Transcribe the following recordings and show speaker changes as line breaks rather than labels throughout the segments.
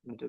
এটা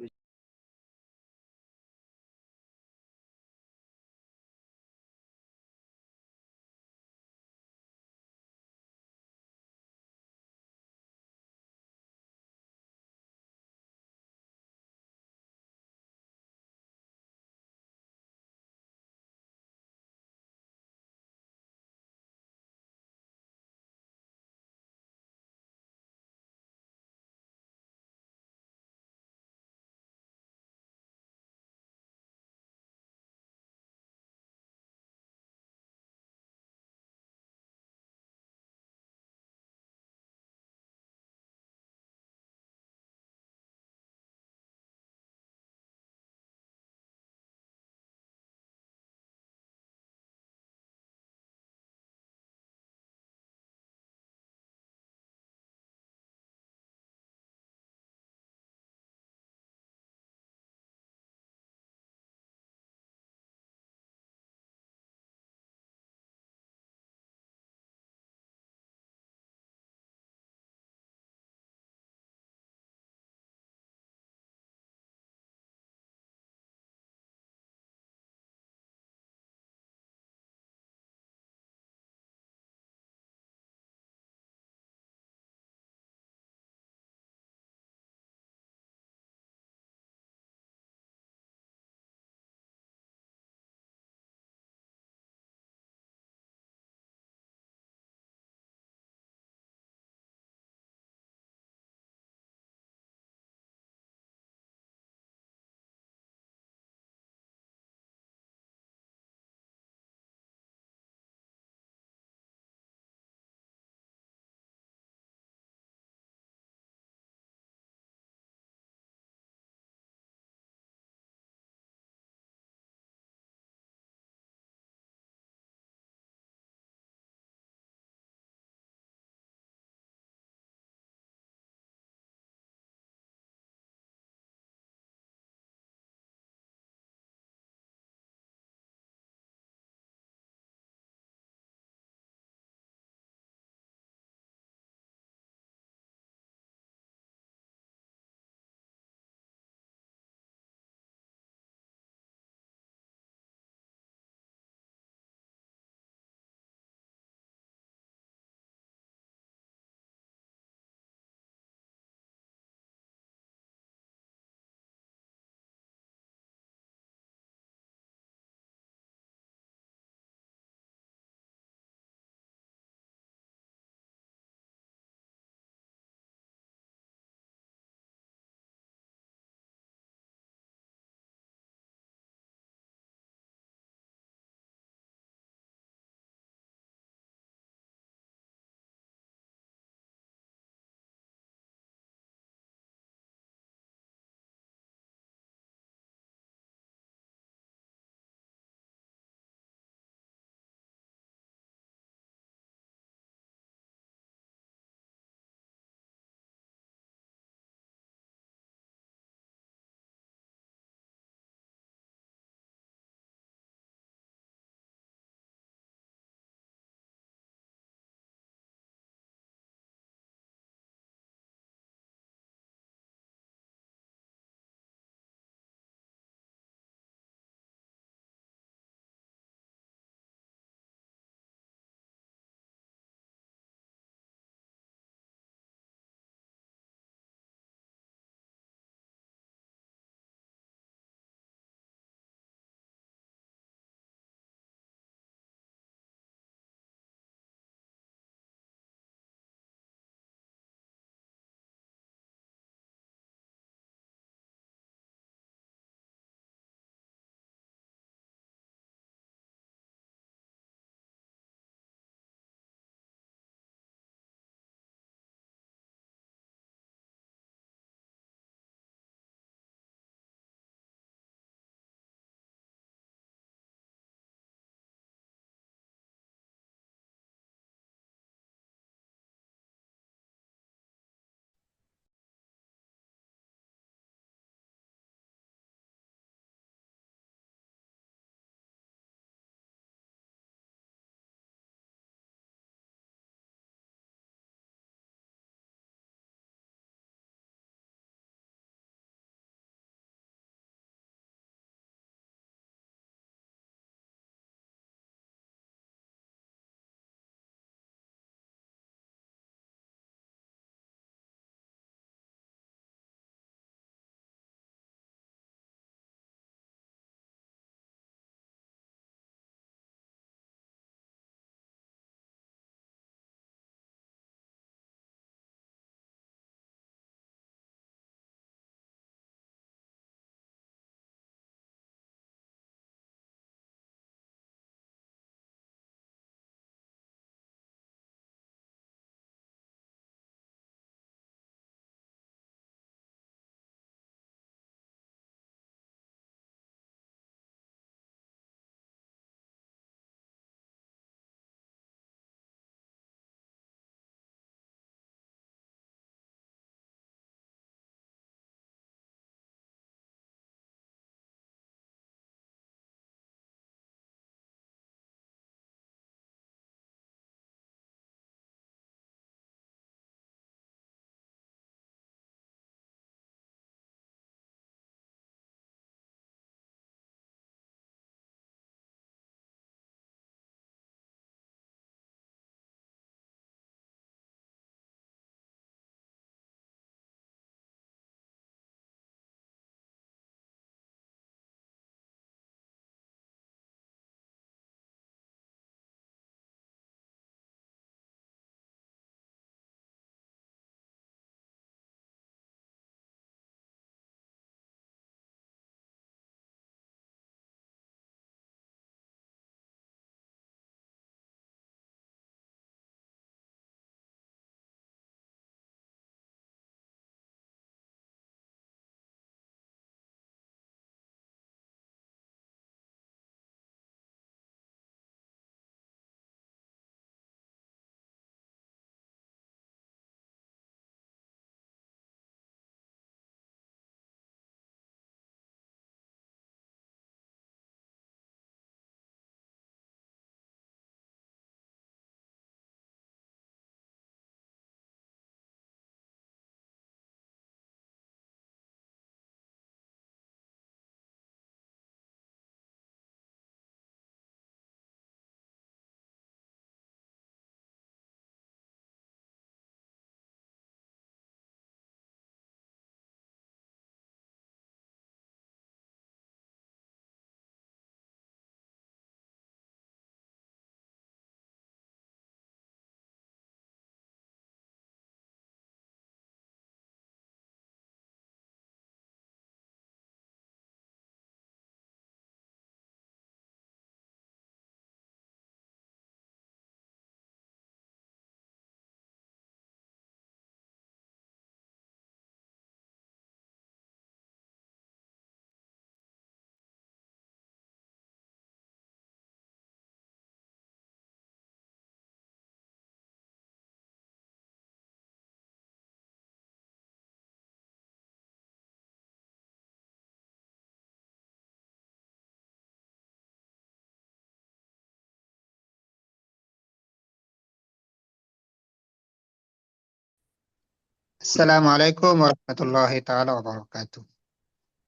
السلام عليكم ورحمة الله تعالى وبركاته.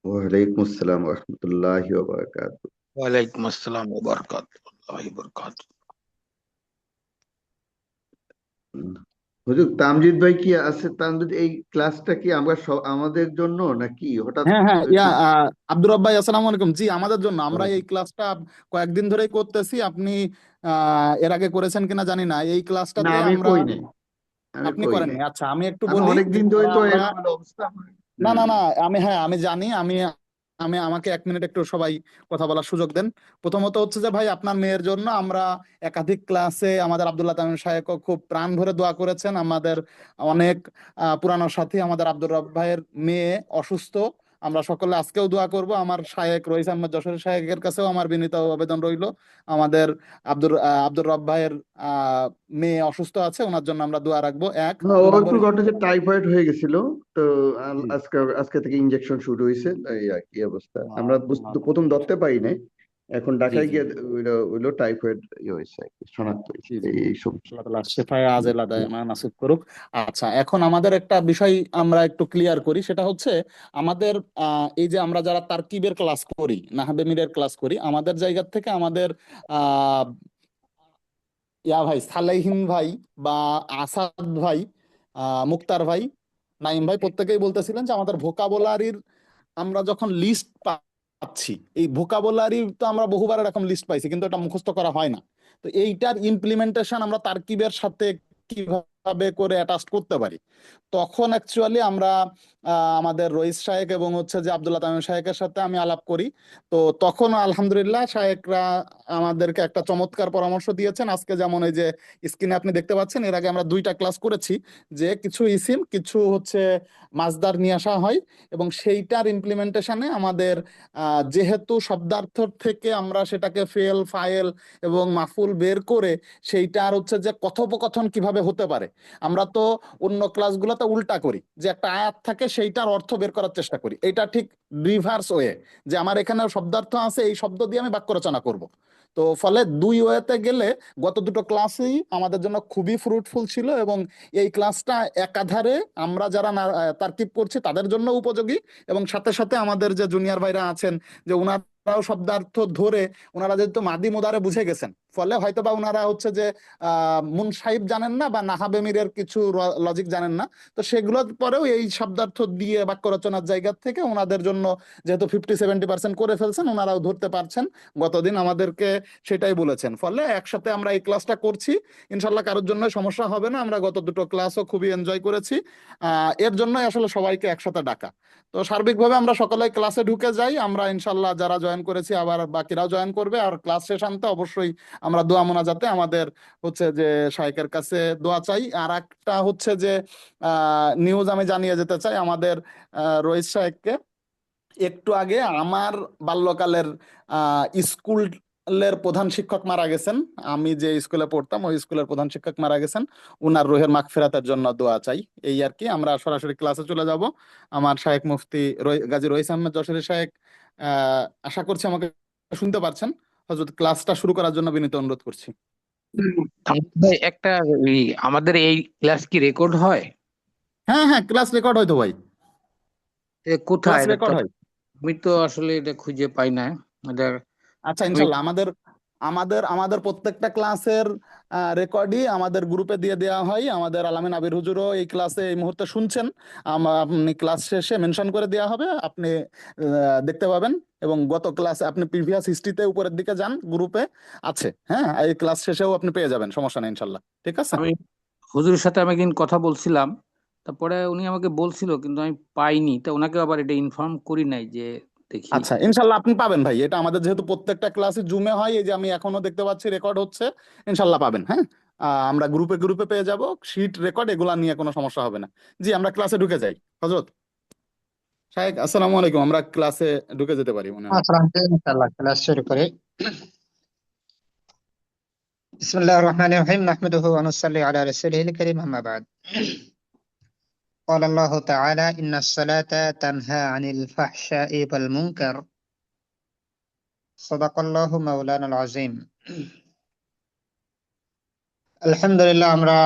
ওয়ালাইকুম আসসালাম রহমতুল্লাহি ওয়া বারাকাতুহু।
ওয়ালাইকুম আসসালাম ওয়া বারাকাতুহু বারাকাতুহু।
উম, হুজুর তামজিদ ভাই কি আছে? তামজিদ, এই ক্লাসটা কি আমরা আমাদের জন্য নাকি হঠাৎ
হ্যাঁ হ্যাঁ
একটু?
আব্দুর রব ভাই, আসসালামু আলাইকুম। জি, আমাদের জন্য। আমরা এই
ওয়ালাইকুম।
ক্লাসটা কয়েকদিন ধরেই করতেছি। আপনি এর আগে করেছেন কিনা জানি না। এই
না,
ক্লাসটাতে
আমি
আমরা,
কই নাই, আমি
আপনি
কই
করেননি?
নাই।
আচ্ছা, আমি একটু
আমি
বলি
অনেক
যে
দিন ধরে তো
আমরা,
এলোমেলো অবস্থা আমার।
না না
হুম।
না, আমি জানি। আমি আমাকে 1 মিনিট একটু সবাই কথা বলার সুযোগ দেন। প্রথমত হচ্ছে যে ভাই, আপনার মেয়ের জন্য আমরা একাধিক ক্লাসে আমাদের আব্দুল্লাহ তামিম সাহেব খুব প্রাণ ভরে দোয়া করেছেন। আমাদের অনেক পুরানো সাথী আমাদের আব্দুর রব ভাইয়ের মেয়ে অসুস্থ। আমরা সকলে আজকেও দোয়া করব। আমার শায়েক রইস আহমদ যশোরী শায়েকের কাছেও আমার বিনীত আবেদন রইল। আমাদের আব্দুর রব ভাইয়ের আহ মেয়ে অসুস্থ আছে, ওনার জন্য আমরা দোয়া রাখবো। এক,
না, ও
দুই নম্বর।
একটু ঘটনা যে টাইফয়েড হয়ে গেছিল। তো
জি।
আজকে আজকে থেকে ইনজেকশন শুরু হয়েছে, এই আর কি অবস্থা। আমরা
আল্লাহ।
প্রথম ধরতে পারি নাই, এখন
জি
ঢাকায়
জি
গিয়ে ওইলো টাইফয়েড হয়েছে আর কি, শনাক্ত হয়েছে।
জি জি।
এই সব।
আল্লাহ তাআলা শেফায়ে আজেলা দায়মা নাসিব করুক। আচ্ছা, এখন আমাদের একটা বিষয় আমরা একটু ক্লিয়ার করি। সেটা হচ্ছে আমাদের এই যে আমরা যারা তারকিবের ক্লাস করি, নাহবে মিরের ক্লাস করি, আমাদের জায়গা থেকে আমাদের আহ ভাই সালেহিন ভাই বা আসাদ ভাই, মুক্তার ভাই, নাইম ভাই প্রত্যেকেই বলতেছিলেন যে আমাদের ভোকাবুলারির আমরা যখন লিস্ট পাচ্ছি, এই ভোকাবুলারি তো আমরা বহুবার এরকম লিস্ট পাইছি, কিন্তু এটা মুখস্থ করা হয় না। তো এইটার ইমপ্লিমেন্টেশন আমরা তারকিবের সাথে কিভাবে করে অ্যাটাচ করতে পারি, তখন অ্যাকচুয়ালি আমরা আমাদের রইস শায়েক এবং হচ্ছে যে আব্দুল্লাহ তামিম শায়েকের সাথে আমি আলাপ করি। তো তখন আলহামদুলিল্লাহ শায়েকরা আমাদেরকে একটা চমৎকার পরামর্শ দিয়েছেন। আজকে যেমন এই যে স্ক্রিনে আপনি দেখতে পাচ্ছেন, এর আগে আমরা 2টা ক্লাস করেছি, যে কিছু ইসিম কিছু হচ্ছে মাসদার নিয়ে আসা হয়, এবং সেইটার ইমপ্লিমেন্টেশনে আমাদের যেহেতু শব্দার্থ থেকে আমরা সেটাকে ফেল ফাইল এবং মাফুল বের করে সেইটার হচ্ছে যে কথোপকথন কিভাবে হতে পারে। আমরা তো অন্য ক্লাসগুলোতে উল্টা করি, যে একটা আয়াত থাকে সেইটার অর্থ বের করার চেষ্টা করি। এটা ঠিক রিভার্স ওয়ে, যে আমার এখানে শব্দার্থ আছে, এই শব্দ দিয়ে আমি বাক্য রচনা করব। তো ফলে দুই ওয়েতে গেলে গত দুটো ক্লাসেই আমাদের জন্য খুবই ফ্রুটফুল ছিল, এবং এই ক্লাসটা একাধারে আমরা যারা তারকিব করছি তাদের জন্য উপযোগী, এবং সাথে সাথে আমাদের যে জুনিয়র ভাইরা আছেন, যে ওনারাও শব্দার্থ ধরে, ওনারা যেহেতু মাদি মুদারে বুঝে গেছেন, ফলে হয়তো বা ওনারা হচ্ছে যে মুনসাহিব জানেন না বা নাহাবেমিরের কিছু লজিক জানেন না। তো সেগুলোর পরেও এই শব্দার্থ দিয়ে বাক্য রচনার জায়গা থেকে ওনাদের জন্য যেহেতু 50-70% করে ফেলছেন, ওনারাও ধরতে পারছেন। গতদিন আমাদেরকে সেটাই বলেছেন। ফলে একসাথে আমরা এই ক্লাসটা করছি, ইনশাল্লাহ কারোর জন্য সমস্যা হবে না। আমরা গত দুটো ক্লাসও খুবই এনজয় করেছি। এর জন্যই আসলে সবাইকে একসাথে ডাকা। তো সার্বিকভাবে আমরা সকলে ক্লাসে ঢুকে যাই। আমরা ইনশাল্লাহ যারা জয়েন করেছি আবার বাকিরাও জয়েন করবে। আর ক্লাস শেষ আনতে অবশ্যই আমরা দোয়া মোনাজাতে আমাদের হচ্ছে যে শাইখের কাছে দোয়া চাই। আর একটা হচ্ছে যে নিউজ আমি জানিয়ে যেতে চাই আমাদের রইস শাইখকে। একটু আগে আমার বাল্যকালের স্কুলের প্রধান শিক্ষক মারা গেছেন। আমি যে স্কুলে পড়তাম ওই স্কুলের প্রধান শিক্ষক মারা গেছেন। উনার রুহের মাগফিরাতের জন্য দোয়া চাই। এই আর কি। আমরা সরাসরি ক্লাসে চলে যাব। আমার শায়েখ মুফতি গাজী রইস আহমেদ যশোরী শায়েখ আশা করছি আমাকে শুনতে পারছেন। হযরত, ক্লাসটা শুরু করার জন্য বিনীত অনুরোধ করছি।
ভাই একটা আমাদের এই ক্লাস কি রেকর্ড হয়?
হ্যাঁ হ্যাঁ, ক্লাস রেকর্ড হয়তো ভাই।
কোথায়
ক্লাস
এটা তো?
রেকর্ড হয়।
আমি তো আসলে এটা খুঁজে পাই না। এটা
আচ্ছা,
আমি
ইনশাল্লাহ আমাদের আমাদের আমাদের প্রত্যেকটা ক্লাসের রেকর্ডই আমাদের গ্রুপে দিয়ে দেওয়া হয়। আমাদের আলামিন আবির হুজুরও এই ক্লাসে এই মুহূর্তে শুনছেন। আপনি ক্লাস শেষে মেনশন করে দেওয়া হবে, আপনি দেখতে পাবেন। এবং গত ক্লাসে আপনি প্রিভিয়াস হিস্ট্রিতে উপরের দিকে যান, গ্রুপে আছে। হ্যাঁ, এই ক্লাস শেষেও আপনি পেয়ে যাবেন, সমস্যা নেই ইনশাল্লাহ। ঠিক আছে।
আমি হুজুরের সাথে আমি একদিন কথা বলছিলাম, তারপরে উনি আমাকে বলছিল কিন্তু আমি পাইনি, তা ওনাকে আবার এটা ইনফর্ম করি নাই যে দেখি।
আচ্ছা, ইনশাল্লাহ আপনি পাবেন ভাই। এটা আমাদের যেহেতু প্রত্যেকটা ক্লাসে জুমে হয়, এই যে আমি এখনো দেখতে পাচ্ছি রেকর্ড হচ্ছে, ইনশাল্লাহ পাবেন। হ্যাঁ, আমরা গ্রুপে গ্রুপে পেয়ে যাব শিট রেকর্ড, এগুলা নিয়ে কোনো সমস্যা হবে না। জি, আমরা ক্লাসে ঢুকে যাই। হজরত শাহেক, আসসালামু আলাইকুম। আমরা ক্লাসে ঢুকে যেতে পারি মনে হয়।
السلام عليكم إن شاء الله كلاس شروع করি। بسم الله الرحمن الرحيم نحمده ونصلي على رسوله الكريم أما بعد. قال الله تعالى إن الصلاة تنهى عن الفحشاء والمنكر. صدق الله مولانا العظيم. আলহামদুলিল্লাহ, আমরা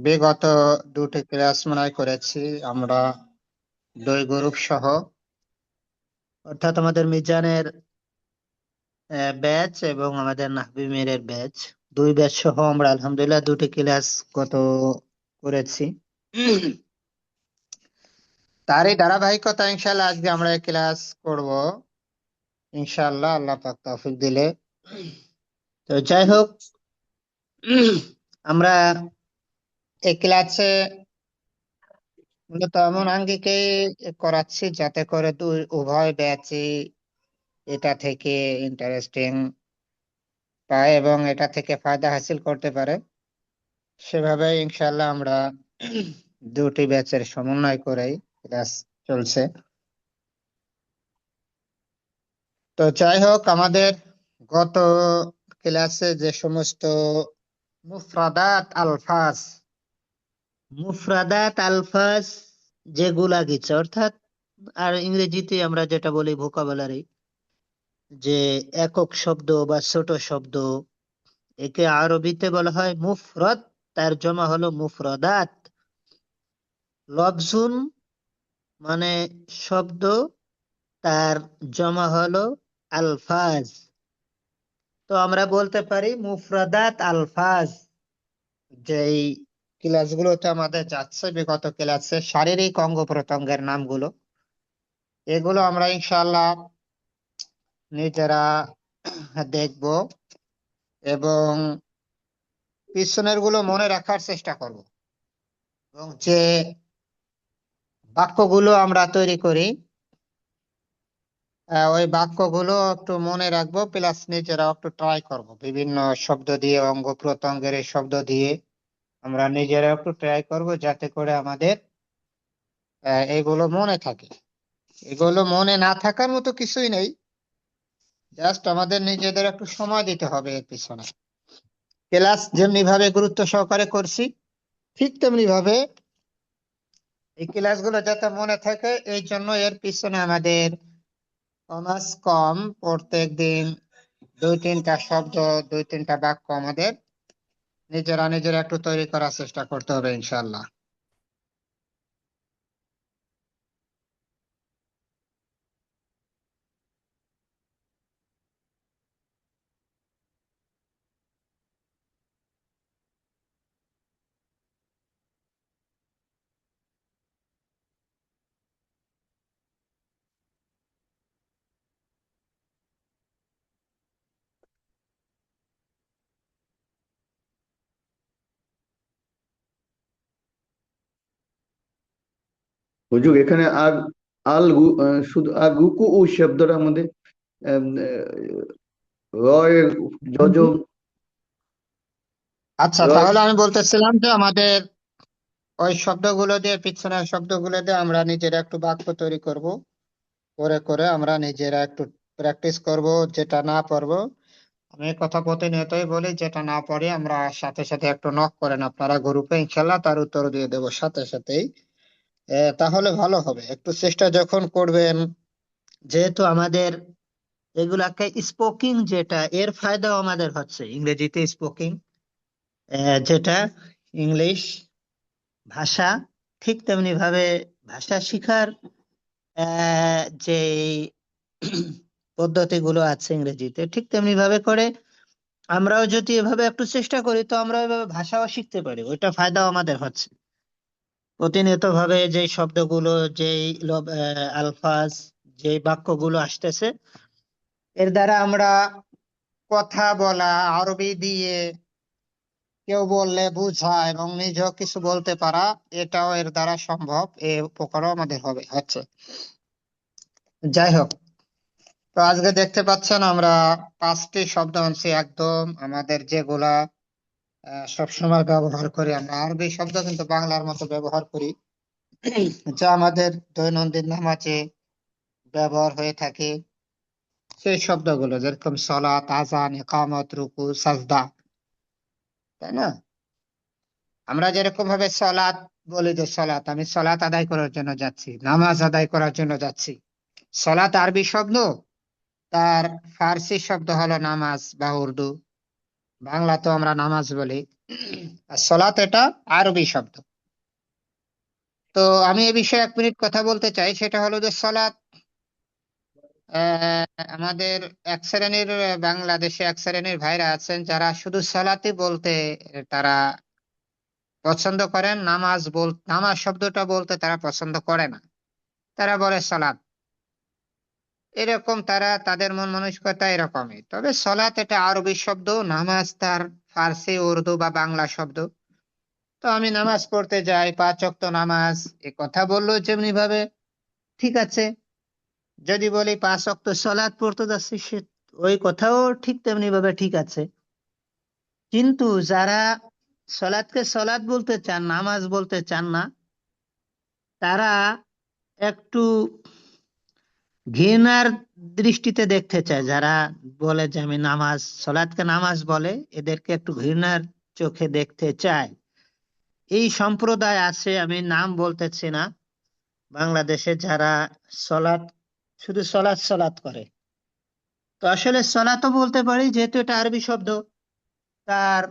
বিগত দুটি ক্লাস মনে হয় করেছি আমরা 2 গ্রুপ সহ, অর্থাৎ আমাদের মিজানের ব্যাচ এবং আমাদের নাহবি মিরের ব্যাচ, 2 ব্যাচ সহ আমরা আলহামদুলিল্লাহ 2টি ক্লাস গত করেছি। তারই ধারাবাহিকতা ইনশাআল্লাহ আজকে আমরা ক্লাস করব ইনশাআল্লাহ, আল্লাহ পাক তৌফিক দিলে। তো যাই হোক, আমরা এই ক্লাসে মূলত এমন আঙ্গিকে করাচ্ছি যাতে করে উভয় ব্যাচই এটা থেকে ইন্টারেস্টিং পায় এবং এটা থেকে ফায়দা হাসিল করতে পারে। সেভাবে ইনশাআল্লাহ আমরা দুটি ব্যাচের সমন্বয় করেই ক্লাস চলছে। তো যাই হোক, আমাদের গত ক্লাসে যে সমস্ত মুফরাদাত আলফাজ যেগুলা গেছে, অর্থাৎ আর ইংরেজিতে আমরা যেটা বলি ভোকাবুলারি, যে একক শব্দ বা ছোট শব্দ, একে আরবিতে বলা হয় মুফরদ, তার জমা হলো মুফরাদাত। লফজুন মানে শব্দ, তার জমা হলো আলফাজ। তো আমরা বলতে পারি মুফরাদাত আলফাজ। যেই ক্লাসগুলোতে আমাদের যাচ্ছে বিগত ক্লাসে শারীরিক অঙ্গ প্রত্যঙ্গের নামগুলো, এগুলো আমরা ইনশাআল্লাহ নিজেরা দেখব এবং পিছনের গুলো মনে রাখার চেষ্টা করব, এবং যে বাক্যগুলো আমরা তৈরি করি ওই বাক্যগুলো একটু মনে রাখবো, প্লাস নিজেরা একটু ট্রাই করব বিভিন্ন শব্দ দিয়ে, অঙ্গ প্রত্যঙ্গের এই শব্দ দিয়ে আমরা নিজেরা একটু ট্রাই করব, যাতে করে আমাদের এগুলো মনে থাকে। এগুলো মনে না থাকার মতো কিছুই নেই, জাস্ট আমাদের নিজেদের একটু সময় দিতে হবে এর পিছনে। ক্লাস যেমনি ভাবে গুরুত্ব সহকারে করছি, ঠিক তেমনি ভাবে এই ক্লাসগুলো যাতে মনে থাকে, এই জন্য এর পিছনে আমাদের কমাস কম প্রত্যেক দিন 2-3টা শব্দ, 2-3টা বাক্য আমাদের নিজেরা একটু তৈরি করার চেষ্টা করতে হবে ইনশাআল্লাহ।
হুজুর এখানে শুধু রুকু ও শব্দটার মধ্যে আম, রয়ের যজম
আচ্ছা,
রয়
তাহলে আমি বলতেছিলাম যে আমাদের ওই শব্দগুলো দিয়ে, পিছনের শব্দগুলো দিয়ে আমরা নিজেরা একটু বাক্য তৈরি করব, করে করে আমরা নিজেরা একটু প্র্যাকটিস করব। যেটা না পারবো, আমি এই কথা প্রতিনিয়তই বলি, যেটা না পারি আমরা সাথে সাথে একটু নক করেন আপনারা গ্রুপে, ইনশাল্লাহ তার উত্তর দিয়ে দেবো সাথে সাথেই। তাহলে ভালো হবে, একটু চেষ্টা যখন করবেন। যেহেতু আমাদের এগুলাকে স্পোকিং, যেটা এর ফায়দাও আমাদের হচ্ছে ইংরেজিতে স্পোকিং, যেটা ইংলিশ ভাষা, ঠিক তেমনি ভাবে ভাষা শিখার যে পদ্ধতিগুলো আছে ইংরেজিতে, ঠিক তেমনি ভাবে করে আমরাও যদি এভাবে একটু চেষ্টা করি, তো আমরা এভাবে ভাষাও শিখতে পারি, ওইটা ফায়দাও আমাদের হচ্ছে। প্রতিনিয়ত ভাবে যে শব্দগুলো, যেই আলফাজ, যে বাক্যগুলো আসতেছে, এর দ্বারা আমরা কথা বলা, আরবি দিয়ে কেউ বললে বোঝা এবং নিজেও কিছু বলতে পারা, এটাও এর দ্বারা সম্ভব, এই উপকারও আমাদের হচ্ছে। যাই হোক, তো আজকে দেখতে পাচ্ছেন আমরা 5টি শব্দ আনছি, একদম আমাদের যেগুলা সবসময় ব্যবহার করি আমরা, আরবি শব্দ কিন্তু বাংলার মতো ব্যবহার করি, যা আমাদের দৈনন্দিন নামাজে ব্যবহার হয়ে থাকে। সেই শব্দগুলো যেরকম সলাত, আযান, ইকামত, রুকু, সাজদা, তাই না? আমরা যেরকম ভাবে সলাত বলি, যে সলাত, আমি সলাত আদায় করার জন্য যাচ্ছি, নামাজ আদায় করার জন্য যাচ্ছি। সলাত আরবি শব্দ, তার ফার্সি শব্দ হলো নামাজ বা উর্দু, বাংলা তো আমরা নামাজ বলি। আর সলাত এটা আরবি শব্দ। তো আমি এ বিষয়ে 1 মিনিট কথা বলতে চাই, সেটা হলো যে সলাত আমাদের এক শ্রেণীর বাংলাদেশে এক শ্রেণীর ভাইরা আছেন যারা শুধু সলাতই বলতে তারা পছন্দ করেন, নামাজ শব্দটা বলতে তারা পছন্দ করে না, তারা বলে সলাত। এরকম তাদের মন মানসিকতা এরকমই। তবে সলাত এটা আরবি শব্দ, নামাজ তার ফার্সি, উর্দু বা বাংলা শব্দ। তো আমি নামাজ পড়তে যাই, 5 ওয়াক্ত নামাজ, এ কথা বললো যেমনি ভাবে ঠিক আছে। যদি বলি 5 ওয়াক্ত সলাত পড়তে যাচ্ছি, সে ওই কথাও ঠিক তেমনি ভাবে ঠিক আছে। কিন্তু যারা সলাতকে সলাত বলতে চান, নামাজ বলতে চান না, তারা একটু ঘৃণার দৃষ্টিতে দেখতে চায়। যারা বলে যে আমি নামাজ, সলাতকে নামাজ বলে, এদেরকে একটু ঘৃণার চোখে দেখতে চায়। এই সম্প্রদায় আছে, আমি নাম বলতেছি না, বাংলাদেশে যারা সলাত শুধু সলাত সলাত করে। তো আসলে সলাতও বলতে পারি, যেহেতু এটা আরবি শব্দ, তার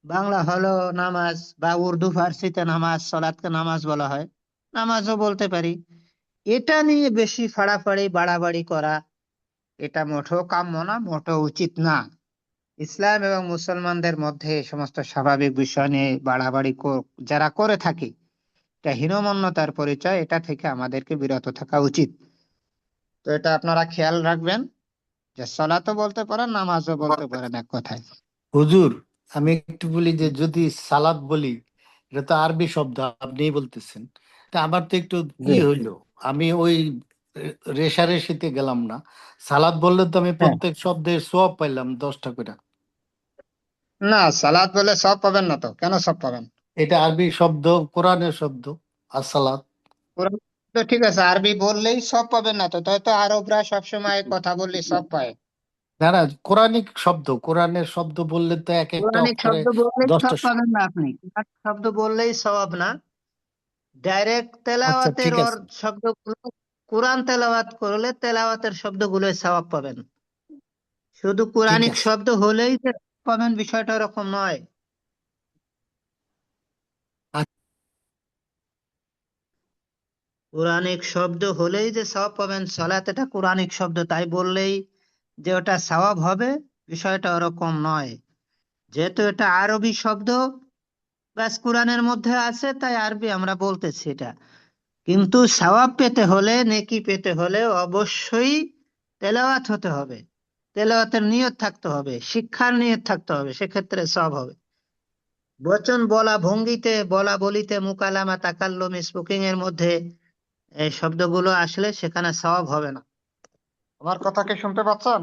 বাংলা হলো নামাজ, বা উর্দু ফার্সিতে নামাজ, সলাতকে নামাজ বলা হয়, নামাজও বলতে পারি। এটা নিয়ে বেশি ফাড়াফাড়ি বাড়াবাড়ি করা এটা মোটেও কাম্য না, মোটেও উচিত না। ইসলাম এবং মুসলমানদের মধ্যে এই সমস্ত স্বাভাবিক বিষয় নিয়ে বাড়াবাড়ি যারা করে থাকে, এটা হীনমন্যতার পরিচয়। এটা থেকে আমাদেরকে বিরত থাকা উচিত। তো এটা আপনারা খেয়াল রাখবেন যে সলাতও বলতে পারেন, নামাজও বলতে পারেন, এক কথায়।
হুজুর, আমি একটু বলি যে যদি সালাদ বলি, এটা তো আরবি শব্দ, আপনিই বলতেছেন, তা আমার তো একটু
জি,
হইলো, আমি ওই রেশারেশিতে গেলাম না। সালাদ বললে তো আমি
হ্যাঁ।
প্রত্যেক শব্দের সোয়াব পাইলাম 10টা করে।
না, সালাত বলে সব পাবেন না, তো কেন সব পাবেন?
এটা আরবি শব্দ, কোরআনের শব্দ আর সালাদ।
কোরআন তো ঠিক আছে, আরবি বললেই সব পাবেন না, তো তাই তো আরবরা সবসময় কথা বললে সব পায়।
না না, কোরআনিক শব্দ, কোরআনের শব্দ বললে তো এক একটা
পৌরাণিক
অক্ষরে
শব্দ বললেই সব
10টা।
পাবেন না আপনি, কোরআন শব্দ বললেই সওয়াব না। ডাইরেক্ট
আচ্ছা
তেলাওয়াতের
ঠিক আছে,
শব্দগুলো, কোরআন তেলাওয়াত করলে তেলাওয়াতের শব্দগুলো সওয়াব পাবেন। শুধু
ঠিক
কোরআনিক
আছে।
শব্দ হলেই যে পাবেন, বিষয়টা ওরকম নয়। কোরআনিক শব্দ হলেই যে সওয়াব পাবেন, সলাত এটা কোরআনিক শব্দ তাই বললেই যে ওটা সওয়াব হবে, বিষয়টা ওরকম নয়। যেহেতু এটা আরবি শব্দ, ব্যাস কোরআনের মধ্যে আছে তাই আরবি আমরা বলতেছি এটা। কিন্তু সওয়াব পেতে হলে, নেকি পেতে হলে অবশ্যই তেলাওয়াত হতে হবে, তেলাওয়াতের নিয়ত থাকতে হবে, শিক্ষার নিয়ত থাকতে হবে, সেক্ষেত্রে সওয়াব হবে। বচন বলা, ভঙ্গিতে বলা, বলিতে, মুকালামা, তাকাল্লুম, স্পিকিং এর মধ্যে এই শব্দগুলো আসলে সেখানে সওয়াব হবে না। আমার কথা কি শুনতে পাচ্ছেন?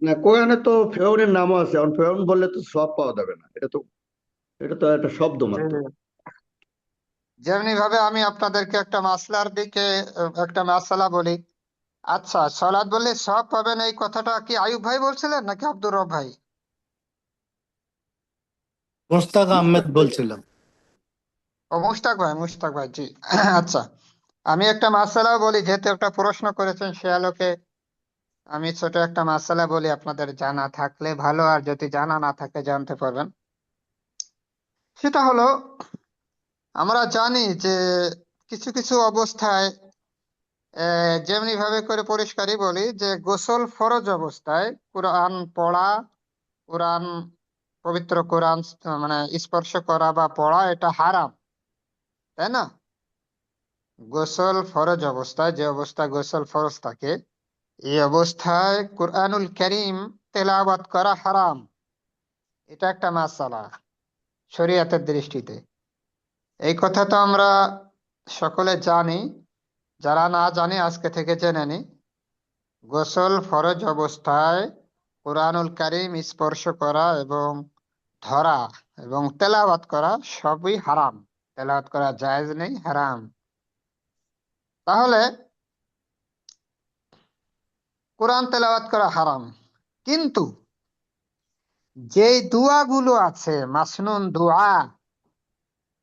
না, কোরআনে তো ফেরাউনের নামও আছে, এখন ফেরাউন বললে তো সব পাওয়া যাবে না, এটা তো একটা শব্দ মাত্র।
যেমনি ভাবে আমি আপনাদেরকে একটা মাসলার দিকে একটা মাসালা বলি। আচ্ছা, সলাৎ বললে সব পাবেন, এই কথাটা কি আয়ুব ভাই বলছিলেন নাকি আব্দুর রব ভাই?
মোস্তাক আহমেদ বলছিলাম।
ও, মুশতাক ভাই, জি। আচ্ছা, আমি একটা মাসালা বলি, যেহেতু একটা প্রশ্ন করেছেন সে আলোকে আমি ছোট একটা মাসালা বলি, আপনাদের জানা থাকলে ভালো, আর যদি জানা না থাকে জানতে পারবেন। সেটা হলো, আমরা জানি যে কিছু কিছু অবস্থায় যেমনি ভাবে করে পরিষ্কারই বলি যে গোসল ফরজ অবস্থায় কোরআন পড়া, কোরআন, পবিত্র কোরআন মানে স্পর্শ করা বা পড়া এটা হারাম, তাই না? গোসল ফরজ অবস্থায়, যে অবস্থায় গোসল ফরজ থাকে, এই অবস্থায় কোরআনুল কারীম তেলাওয়াত করা হারাম। এটা একটা মাসালা শরীয়তের দৃষ্টিতে। এই কথা তো আমরা সকলে জানি, যারা না জানি আজকে থেকে জেনে নি। গোসল ফরজ অবস্থায় কোরআনুল কারীম স্পর্শ করা এবং ধরা এবং তেলাওয়াত করা সবই হারাম। তেলাওয়াত করা জায়েজ নেই, হারাম। তাহলে কোরআন তেলাওয়াত করা হারাম, কিন্তু যেই দোয়াগুলো আছে মাসনুন দোয়া,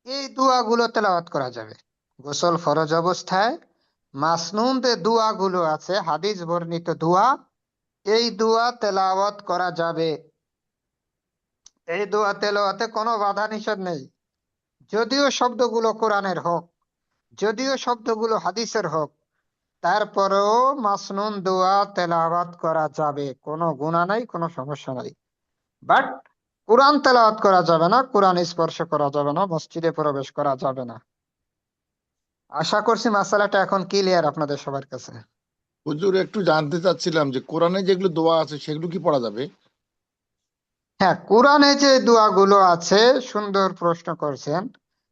এই দোয়াগুলো তেলাওয়াত করা যাবে। গোসল ফরজ অবস্থায় মাসনুন যে দোয়াগুলো আছে, হাদিস বর্ণিত দোয়া, এই দোয়া তেলাওয়াত করা যাবে।
এই দোয়া তেলাওয়াতে কোনো বাধা নিষেধ নেই, যদিও শব্দগুলো কোরআনের হোক, যদিও শব্দগুলো হাদিসের হোক, তারপরেও মাসনুন দোয়া তেলাওয়াত করা যাবে, কোনো গুনাহ নাই, কোনো সমস্যা নাই। বাট কোরআন তেলাওয়াত করা যাবে না, কোরআন স্পর্শ করা যাবে না, মসজিদে প্রবেশ করা যাবে না। আশা করছি মাসালাটা এখন ক্লিয়ার আপনাদের সবার কাছে।
হুজুর একটু জানতে চাচ্ছিলাম যে কোরআনে যেগুলো দোয়া আছে সেগুলো কি পড়া যাবে?
হ্যাঁ, কোরআনে যে দোয়াগুলো আছে, সুন্দর প্রশ্ন করছেন।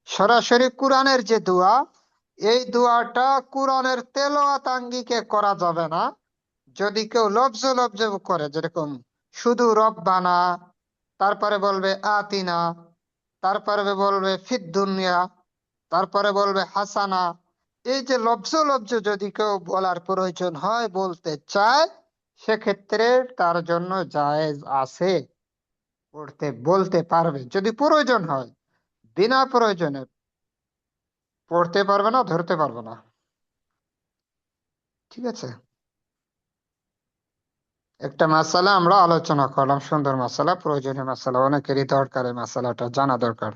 সরাসরি কোরআনের যে দোয়া, এই দোয়াটা কোরআনের তেলাওয়াত আঙ্গিকে করা যাবে না। যদি কেউ লফজ লফজ করে, যেরকম শুধু রব্বানা, তারপরে বলবে আতিনা, তারপরে বলবে ফিদ দুনিয়া, তারপরে বলবে হাসানা, এই যে লফজ লফজ যদি কেউ বলার প্রয়োজন হয়, বলতে চায়, সেক্ষেত্রে তার জন্য জায়েজ আছে, বলতে পারবে যদি প্রয়োজন হয়। বিনা প্রয়োজনে পড়তে পারবে না, ধরতে পারবে না। ঠিক আছে, একটা মাসালা আমরা আলোচনা করলাম, সুন্দর মাসালা, প্রয়োজনীয় মাসালা, অনেকেরই দরকার এই মাসালাটা জানা দরকার।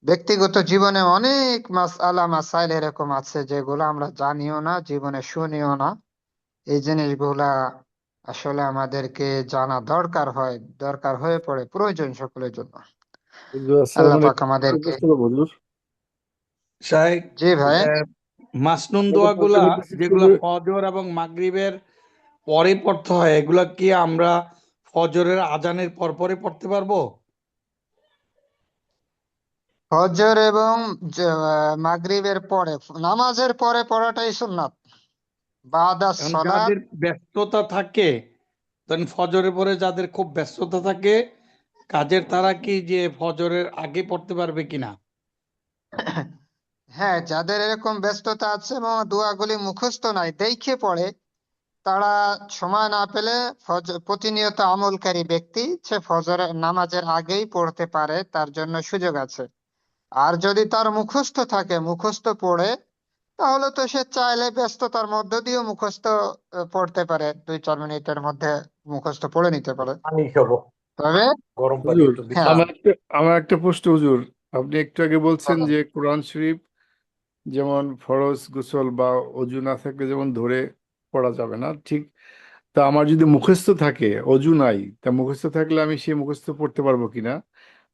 ব্যক্তিগত জীবনে অনেক মাসালা মাসাইল এরকম আছে যেগুলো আমরা জানিও না, জীবনে শুনিও না। এই জিনিসগুলা আসলে আমাদেরকে জানা দরকার হয়, দরকার হয়ে পড়ে, প্রয়োজন সকলের জন্য।
হুজুর
আল্লাহ
আসসালামু
পাক
আলাইকুম।
আমাদেরকে।
প্রশ্ন করবো হুজুর।
শাহেখ,
জি ভাই।
মাসনুন
একটা প্রশ্ন
দোয়াগুলা
করতেছি
যেগুলা
হুজুর।
ফজর এবং মাগরিবের পরে পড়তে হয়, এগুলা কি আমরা ফজরের আজানের পর পরে পড়তে পারবো?
ফজর এবং মাগরিবের পরে, নামাজের পরে পড়াটাই সুন্নাত। বাদাস
এখন
সালাত।
যাদের ব্যস্ততা থাকে, ধরেন ফজরের পরে যাদের খুব ব্যস্ততা থাকে কাজের, তারা কি যে ফজরের আগে পড়তে পারবে কিনা?
হ্যাঁ, যাদের এরকম ব্যস্ততা আছে এবং দোয়াগুলি মুখস্থ নাই, দেখে পড়ে, তারা সময় না পেলে প্রতিনিয়ত আমলকারী ব্যক্তি সে ফজরের নামাজের আগেই পড়তে পারে, তার জন্য সুযোগ আছে। আর যদি তার মুখস্থ থাকে, মুখস্থ পড়ে, তাহলে তো সে চাইলে ব্যস্ততার মধ্য দিয়েও মুখস্থ পড়তে পারে, 2-4 মিনিটের মধ্যে মুখস্থ পড়ে নিতে পারে।
পানি খাবো,
তবে
গরম পানি
হুজুর
একটু
হ্যাঁ,
আমার একটা প্রশ্ন হুজুর। আপনি একটু আগে বলছেন
বলেন।
যে কোরআন শরীফ যেমন ফরজ গোসল বা অজু না থাকলে যেমন ধরে পড়া যাবে না, ঠিক তা আমার যদি মুখস্থ থাকে, অজু নাই, তা মুখস্থ থাকলে আমি সেই মুখস্থ পড়তে পারবো কিনা?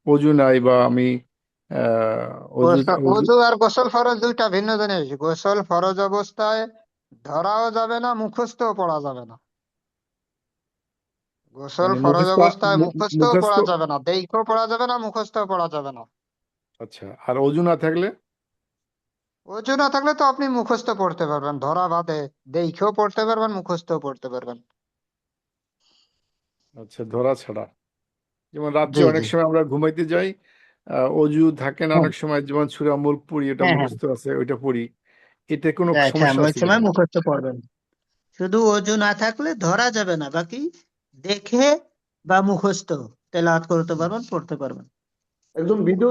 অজু নাই বা আমি অজু অজু
ওযু আর গোসল ফরজ দুইটা ভিন্ন জিনিস। গোসল ফরজ অবস্থায় ধরাও যাবে না, মুখস্থও পড়া যাবে না। গোসল
মানে
ফরজ
মুখস্থ
অবস্থায় মুখস্থও
মুখস্থ
পড়া যাবে না, দেখেও পড়া যাবে না, মুখস্থও পড়া যাবে না।
আচ্ছা, আর অজু না থাকলে?
ওযু না থাকলে তো আপনি মুখস্থ পড়তে পারবেন, ধরা বাদে দেখেও পড়তে পারবেন, মুখস্থও পড়তে পারবেন।
আচ্ছা, ধরা ছাড়া। যেমন রাত্রে
জি
অনেক
জি।
সময় আমরা ঘুমাইতে যাই, অজু থাকে না,
হ্যাঁ
অনেক সময় যেমন সূরা মুলক পড়ি, ওটা
হ্যাঁ হ্যাঁ,
মুখস্থ আছে, ওইটা পড়ি, এতে কোনো
রাইট, হ্যাঁ,
সমস্যা
ওই
আছে
সময়
কিনা?
মুখস্থ পড়বেন। শুধু অজু না থাকলে ধরা যাবে না, বাকি দেখে বা মুখস্থ তেলাওয়াত করতে পারবেন, পড়তে পারবেন।
একজন বিধু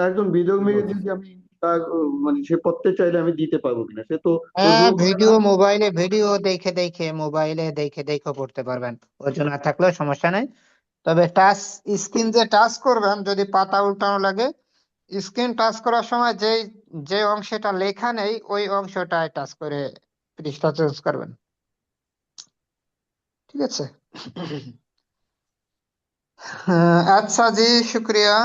একজন বিধর্মী
আচ্ছা
যদি আমি তার মানে সে পড়তে চাইলে আমি দিতে পারবো কিনা? সে তো
হ্যাঁ,
অজুও করে না।
ভিডিও দেখে দেখে, মোবাইলে দেখে দেখে পড়তে পারবেন, ওযু না থাকলেও সমস্যা নাই। তবে টাচ স্ক্রিন যে টাচ করবেন, যদি পাতা উল্টানো লাগে, স্ক্রিন টাচ করার সময় যে অংশটা লেখা নেই, ওই অংশটায় টাচ করে পৃষ্ঠা চেঞ্জ করবেন। ঠিক আছে। আচ্ছা জি, শুক্রিয়া।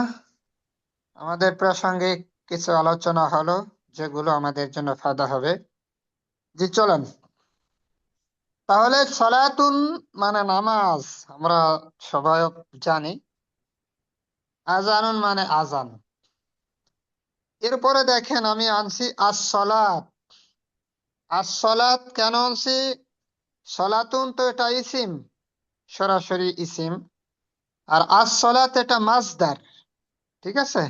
আমাদের প্রাসঙ্গিক কিছু আলোচনা হলো, যেগুলো আমাদের জন্য ফায়দা হবে। জি চলেন, তাহলে সালাতুন মানে নামাজ, আমরা সবাই জানি। আজানুন মানে আজান। এরপরে দেখেন, আমি আনছি as-সালাত। as-সালাত কেন আনছি? সলাতুন তো এটা ইসিম, সরাসরি ইসিম। আর as-সালাত এটা মাসদার। ঠিক আছে,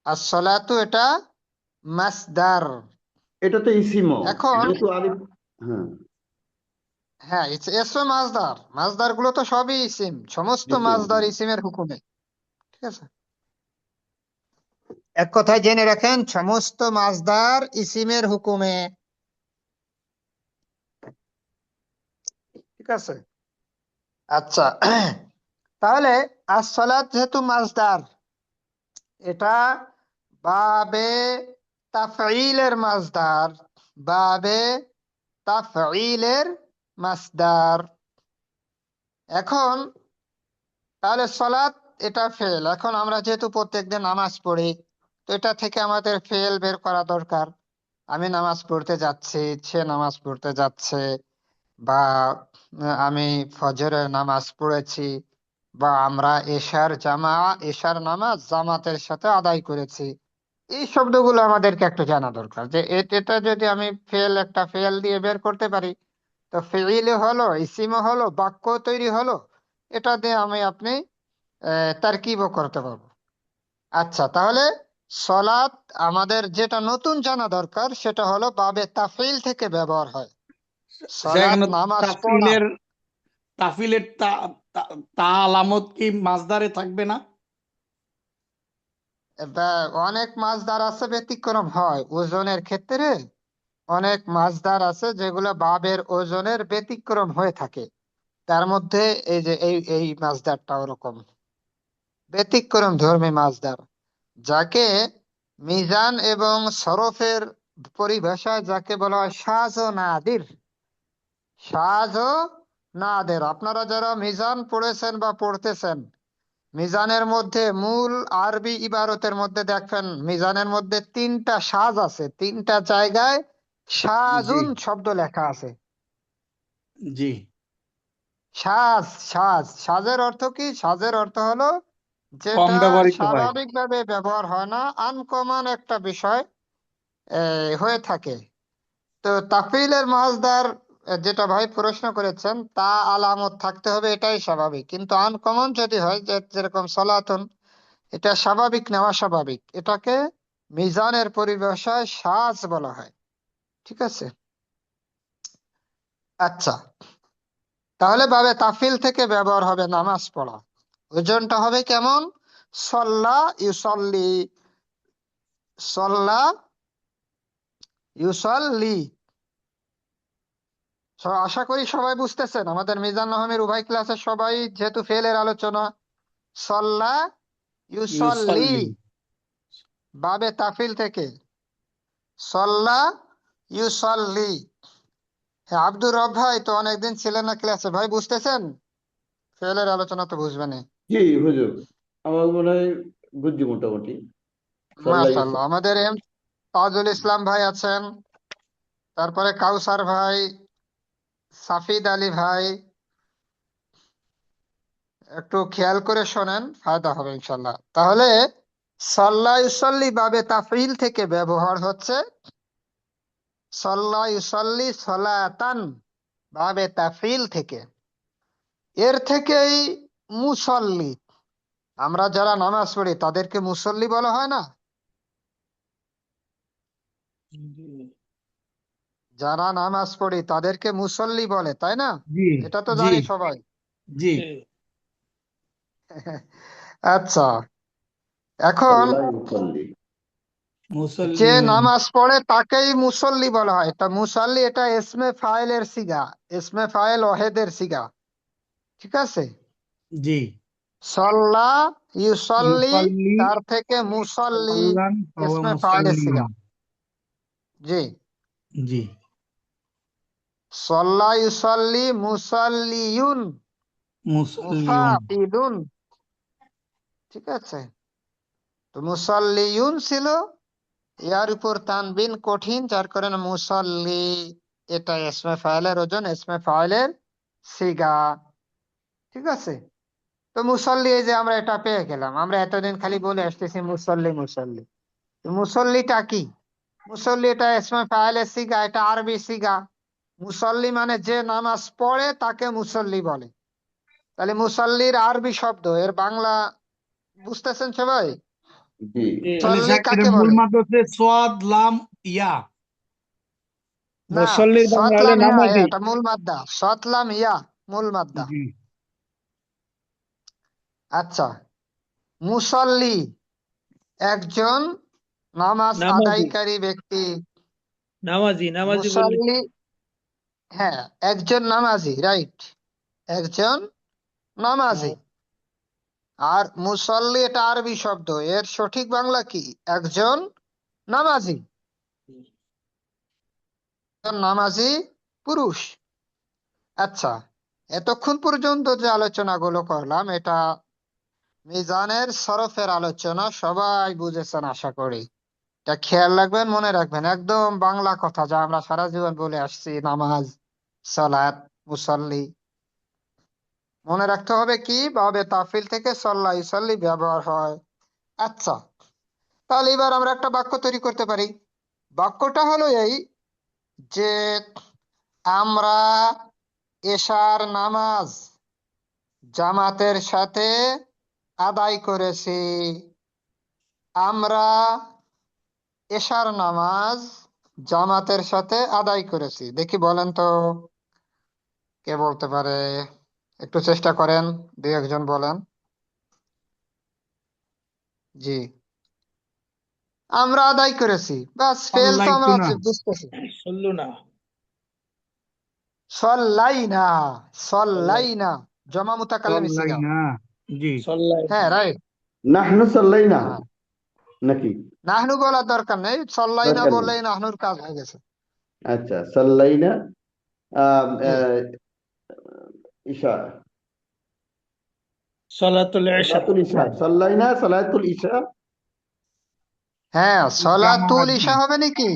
as-সালাতু এটা মাসদার।
এটা তো ইসিমও
এখন
যেহেতু আলিফ। হ্যাঁ,
হ্যাঁ, এসো মাসদার, মাসদার গুলো তো সবই ইসিম, সমস্ত
ইসিম।
মাসদার ইসিমের হুকুমে। ঠিক আছে, এক কথায় জেনে রাখেন, সমস্ত মাসদার ইসিমের হুকুমে। ঠিক আছে। আচ্ছা, তাহলে আসসালাত যেহেতু মাসদার, এটা বাবে তাফঈলের মাসদার, বাবে তাফঈলের মাসদার। এখন তাহলে সলাৎ এটা ফেল। এখন আমরা যেহেতু প্রত্যেকদিন নামাজ পড়ি, তো এটা থেকে আমাদের ফেল বের করা দরকার। আমি নামাজ পড়তে যাচ্ছি, সে নামাজ পড়তে যাচ্ছে, বা আমি ফজরের নামাজ পড়েছি, বা আমরা এশার নামাজ জামাতের সাথে আদায় করেছি। এই শব্দগুলো আমাদেরকে একটু জানা দরকার, যে এটা যদি আমি একটা ফেল দিয়ে বের করতে পারি, তো ফেইলে হলো, ইসিমও হলো, বাক্য তৈরি হলো। এটা দিয়ে আপনি তারকিবও করতে পারবো। আচ্ছা, তাহলে সলাৎ আমাদের যেটা নতুন জানা দরকার সেটা হলো বাবে তাফঈল থেকে ব্যবহার হয়। সলাৎ
সেখানে
নামাজ পড়া।
তাফিলের তাফিলের তা তা- তা আলামত কি মাসদারে থাকবে না?
অনেক মাসদার আছে ব্যতিক্রম হয় ওজনের ক্ষেত্রে। অনেক মাসদার আছে যেগুলো বাবের ওজনের ব্যতিক্রম হয়ে থাকে। তার মধ্যে এই যে এই মাসদারটা ওরকম ব্যতিক্রম ধর্মী মাসদার, যাকে মিজান এবং সরফের পরিভাষায় যাকে বলা হয় শায ও নাদির। শায ও নাদির, আপনারা যারা মিজান পড়েছেন বা পড়তেছেন, মিজানের মধ্যে মূল আরবি ইবারতের মধ্যে দেখবেন মিজানের মধ্যে 3টা সাজ আছে, 3টা জায়গায়
জি
সাজুন শব্দ লেখা আছে।
জি
সাজের অর্থ কি? সাজের অর্থ হলো
কম
যেটা
ব্যবহৃত হয়।
স্বাভাবিকভাবে ব্যবহার হয় না, আনকমন একটা বিষয় হয়ে থাকে। তো তাফিলের মাসদার যেটা ভাই প্রশ্ন করেছেন, তা আলামত থাকতে হবে, এটাই স্বাভাবিক। কিন্তু আনকমন যদি হয়, যেরকম সলাতুন, এটা স্বাভাবিক না অস্বাভাবিক, এটাকে মিজানের পরিভাষায় সাজ বলা হয়। ঠিক আছে। আচ্ছা, তাহলে বাবে তাফিল থেকে ব্যবহার হবে নামাজ পড়া। ওজনটা হবে কেমন? সল্লা ইউসল্লি, সল্লা ইউসল্লি। আশা করি সবাই বুঝতেছেন। আমাদের মিজান আহমেদ উভয় ক্লাসে সবাই যেহেতু ফেলের আলোচনা, সল্লা ইউসল্লি
ইউসাল্লি।
বাবে তাফিল থেকে, সল্লা ইউসল্লি। হ্যাঁ, আব্দুর রব ভাই তো অনেকদিন ছিলেন না ক্লাসে, ভাই বুঝতেছেন? ফেলের আলোচনা তো বুঝবেন।
জি হুজুর, আমার মনে হয় বুঝছি মোটামুটি। সাল্লাহ
মাশাআল্লাহ, আমাদের তাজুল ইসলাম ভাই আছেন, তারপরে কাউসার ভাই, সাফিদ আলী ভাই। একটু খেয়াল করে শোনেন, ফায়দা হবে ইনশাল্লাহ। তাহলে সাল্লা ইউসাল্লি বাবে তাফইল থেকে ব্যবহার হচ্ছে সাল্লা ইউসাল্লি সলাতান, বাবে তাফইল থেকে। এর থেকেই মুসল্লি, আমরা যারা নামাজ পড়ি তাদেরকে মুসল্লি বলা হয় না? যারা নামাজ পড়ি তাদেরকে মুসল্লি বলে, তাই না?
জি
এটা তো
জি
জানি সবাই।
জি
আচ্ছা, এখন
সাল্লাহ ইউসাল্লি।
যে
মুসল্লিউন।
নামাজ পড়ে তাকেই মুসল্লি বলা হয়। এটা মুসল্লি, এটা ইসমে ফাইলের সিগা, ইসমে ফাইল ওয়াহেদের সিগা। ঠিক আছে।
জি।
সল্লা ইউসল্লি,
ইউসাল্লি
তার থেকে মুসল্লি
সাল্লান ওয়া
ইসমে ফাইলের সিগা।
মুসাল্লিউন।
জি।
জি
সল্লা ইউসল্লি মুসাল্লিয়ুন,
মুসাল্লিউন।
মুফাইলুন। ঠিক আছে। তো মুসাল্লিয়ুন ছিল, ইয়ার উপর তানবিন কঠিন, যার কারণে মুসল্লি এটা ইসমে ফাইলের ওজন, ইসমে ফাইলের সিগা। ঠিক আছে। তো মুসল্লি, এই যে আমরা এটা পেয়ে গেলাম। আমরা এতদিন খালি বলে আসতেছি মুসল্লি মুসল্লি। তো মুসল্লিটা কি? মুসল্লি এটা ইসমে ফাইলের সিগা, এটা আরবি সিগা। মুসল্লি মানে যে নামাজ পড়ে তাকে মুসল্লি বলে। তাহলে মুসল্লির আরবি শব্দ, এর বাংলা বুঝতেছেন সবাই?
জি
তাহলে
মুসল্লি
সেখানে
কাকে
মূল
বলে?
মাদ হচ্ছে সোয়াদ লাম ইয়া।
না,
মুসল্লির বাংলা হলো
সতলাম ইয়া,
নামাজি।
এটা মূল মাদ্দা। সতলাম ইয়া মূল মাদ্দা।
জি
আচ্ছা, মুসল্লি একজন নামাজ
নামাজি
আদায়কারী ব্যক্তি।
নামাজি বললে
মুসল্লি, হ্যাঁ, একজন নামাজি, রাইট, একজন নামাজি। আর মুসল্লি এটা আরবি শব্দ, এর সঠিক বাংলা কি? একজন নামাজি, একজন নামাজি পুরুষ। আচ্ছা, এতক্ষণ পর্যন্ত যে আলোচনাগুলো করলাম এটা মিজানের সরফের আলোচনা, সবাই বুঝেছেন আশা করি। এটা খেয়াল রাখবেন, মনে রাখবেন, একদম বাংলা কথা যা আমরা সারা জীবন বলে আসছি, নামাজ, সালাত, মুসল্লি। মনে রাখতে হবে কি বাবে তাফিল থেকে সল্লা ইসল্লি ব্যবহার হয়। আচ্ছা, তাহলে এবার আমরা একটা বাক্য তৈরি করতে পারি। বাক্যটা হলো এই যে আমরা এশার নামাজ জামাতের সাথে আদায় করেছি। আমরা এশার নামাজ জামাতের সাথে আদায় করেছি। দেখি বলেন তো কে বলতে পারে, একটু চেষ্টা করেন, দুই একজন বলেন। জি, আমরা আদায় করেছি, বাস ফেল তো আমরা
সাল্লাইতুনা
বুঝতেছি।
সল্লুনা
সল্লাইনা, সল্লাইনা জমা মুতাকাল্লিম সিগা।
সল্লাইনা জি
হ্যাঁ,
সল্লাইনা
রাইট।
নাহনু সাল্লাইনা
হ্যাঁ,
নাকি?
নাহনু বলার দরকার নেই, সল্লাইনা
দরকার নেই।
বললেই নাহনুর কাজ হয়ে গেছে।
আচ্ছা, সাল্লাইনা
জি,
ইশা,
সলাতুল ইশা
সালাতুল ইশা, সাল্লাইনা সালাতুল ইশা।
হ্যাঁ, সলাতুল
জামাতি
ইশা হবে নাকি?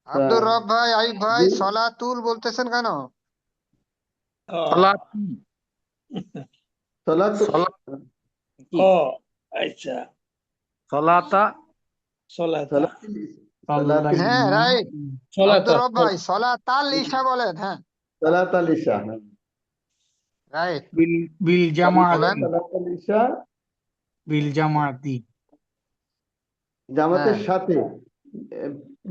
আব্দুর রব ভাই, আইব ভাই,
জি,
সলাতুল বলতেছেন কেন?
সালাত
সালাতুল
সালাত কি
ও আচ্ছা
সালাতা
সলাতা
সালাতুল
হ্যাঁ, রাইট।
সলাতা
আব্দুর রব ভাই, সলাতাল ইশা বলেন। হ্যাঁ,
সালাতুল ইশা,
রাইট।
বিল বিল
বলেন।
জামাতি
সালাতুল ইশা
বিল জামাতি
জামাতের
হ্যাঁ,
সাথে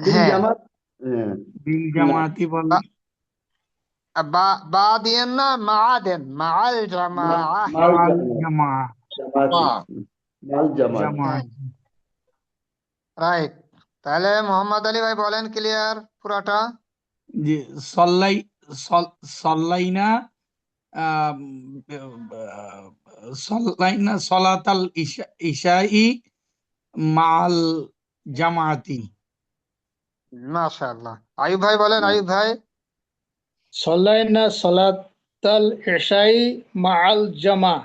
বিল
হ্যাঁ,
জামাত। হ্যাঁ,
বিল
না,
জামাতি বল
বা বা দিয়েন না, মা দেন, মাআল জামা।
মাল
মাল
জামাত,
জামা
জামাতি, মাল জামাত।
হ্যাঁ,
জামাতি
রাইট। তাহলে মোহাম্মদ আলী ভাই বলেন ক্লিয়ার পুরাটা।
যে সল্লাই সল্লাইনা আম, সল্লাইনা সলাতাল ইশাই মাল জামাতি
মাশাআল্লাহ। আয়ুব ভাই বলেন, আয়ুব ভাই।
সল্লাইনা সলাতাল ইশাই মাআল জামা।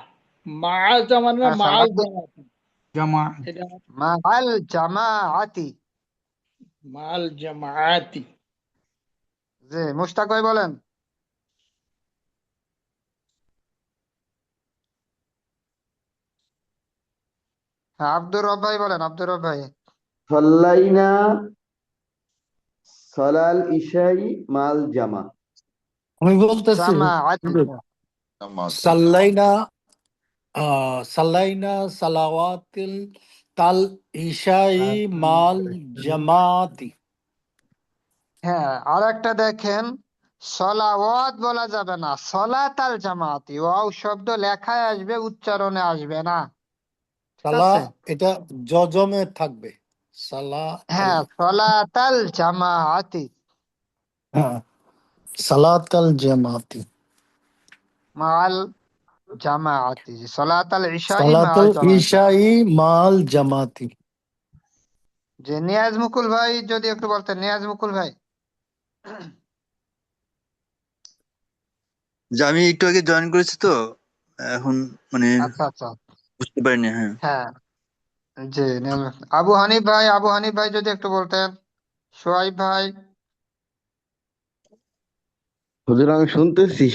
মাআ জামা না
মাশাআল্লাহ।
মাআল জামা,
জামাত
এটা
মাআল জামাআতি।
মাআল জামাআতি।
জি, মুশতাক ভাই বলেন। হ্যাঁ, আব্দুর রব ভাই বলেন, আব্দুর রব ভাই।
সাল্লাইনা সালাল ইশাই মাল জামা।
আমি বলতেছি
জামাআতি।
সাল্লাইনা সাল্লাইনা সালাওয়াতিল তাল ইশাই মাল জামাতি।
হ্যাঁ, আর একটা দেখেন, সলাওয়াত বলা যাবে না, সলাতাল জামাতি। ওয়াও শব্দ লেখায় আসবে, উচ্চারণে আসবে না। ঠিক
সালা
আছে?
এটা জজমে থাকবে, সালা আল,
হ্যাঁ, সলাতাল জামাআতি
হ্যাঁ, সালাতাল জামাতি,
মাল জামাআতি। সলাতাল ইশাই মাল
সালাতুল
জামাআতি।
ইশাই মাল জামাতি।
যে নিয়াজ মুকুল ভাই যদি একটু বলতেন, নিয়াজ মুকুল ভাই।
যে আমি একটু আগে জয়েন করেছি তো এখন মানে
আচ্ছা, আচ্ছা।
বুঝতে পারিনি। হ্যাঁ,
হ্যাঁ, জি। আবু হানিফ ভাই, আবু হানিফ ভাই যদি একটু বলতেন। সোহাইব ভাই।
হুজুর আমি শুনতেছি।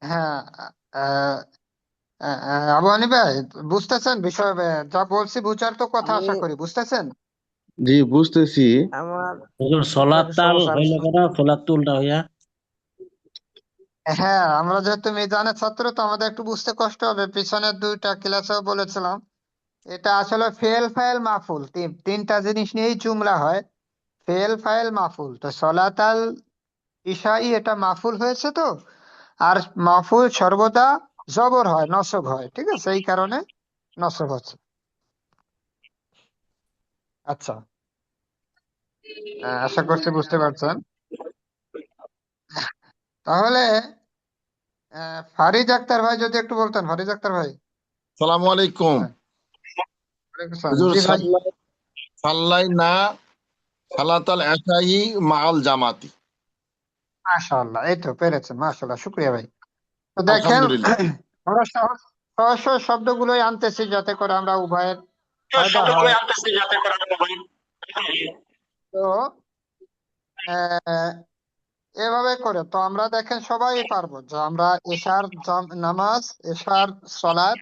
হ্যাঁ, আহ, আবু হানিফ ভাই বুঝতেছেন বিষয়, যা বলছি বুঝার তো কথা,
আমি
আশা করি বুঝতেছেন।
জি, বুঝতেছি।
আমার
হুজুর
নেটওয়ার্কের
সলাতাল
সমস্যা, আমি
হইল কেন? সলাত উল্টা হইয়া
হ্যাঁ, আমরা যেহেতু মিজানের ছাত্র তো আমাদের একটু বুঝতে কষ্ট হবে, পিছনের দুইটা ক্লাসেও বলেছিলাম। এটা আসলে ফেল ফাইল মাফুল, তিনটা জিনিস নিয়েই জুমলা হয়। ফেল ফাইল মাফুল, তো সলাতাল ইশাই এটা মাফুল হয়েছে তো। আর মাফুল সর্বদা জবর হয়, নসব হয়, ঠিক আছে, এই কারণে নসব হচ্ছে। আচ্ছা, আশা করছি বুঝতে পারছেন। তাহলে ফারিজ আক্তার ভাই যদি একটু বলতেন, ফারিজ আক্তার ভাই।
সালামু আলাইকুম।
হ্যাঁ, ওয়ালাইকুম আসসালাম।
হুজুর
জি ভাই,
সাল্লাইনা সালাতাল এশাই মাআল জামাতি।
মাশাআল্লাহ, এই তো পেরেছেন, মাশাআল্লাহ, শুক্রিয়া ভাই। তো দেখেন,
আলহামদুলিল্লাহ।
আমরা সহজ সহজ সহজ শব্দগুলোই আনতেছি যাতে করে আমরা উভয়ের ফায়দা হয়। তো আহ, এভাবে করে তো আমরা দেখেন সবাই পারবো যে আমরা নামাজ, এশার সলাত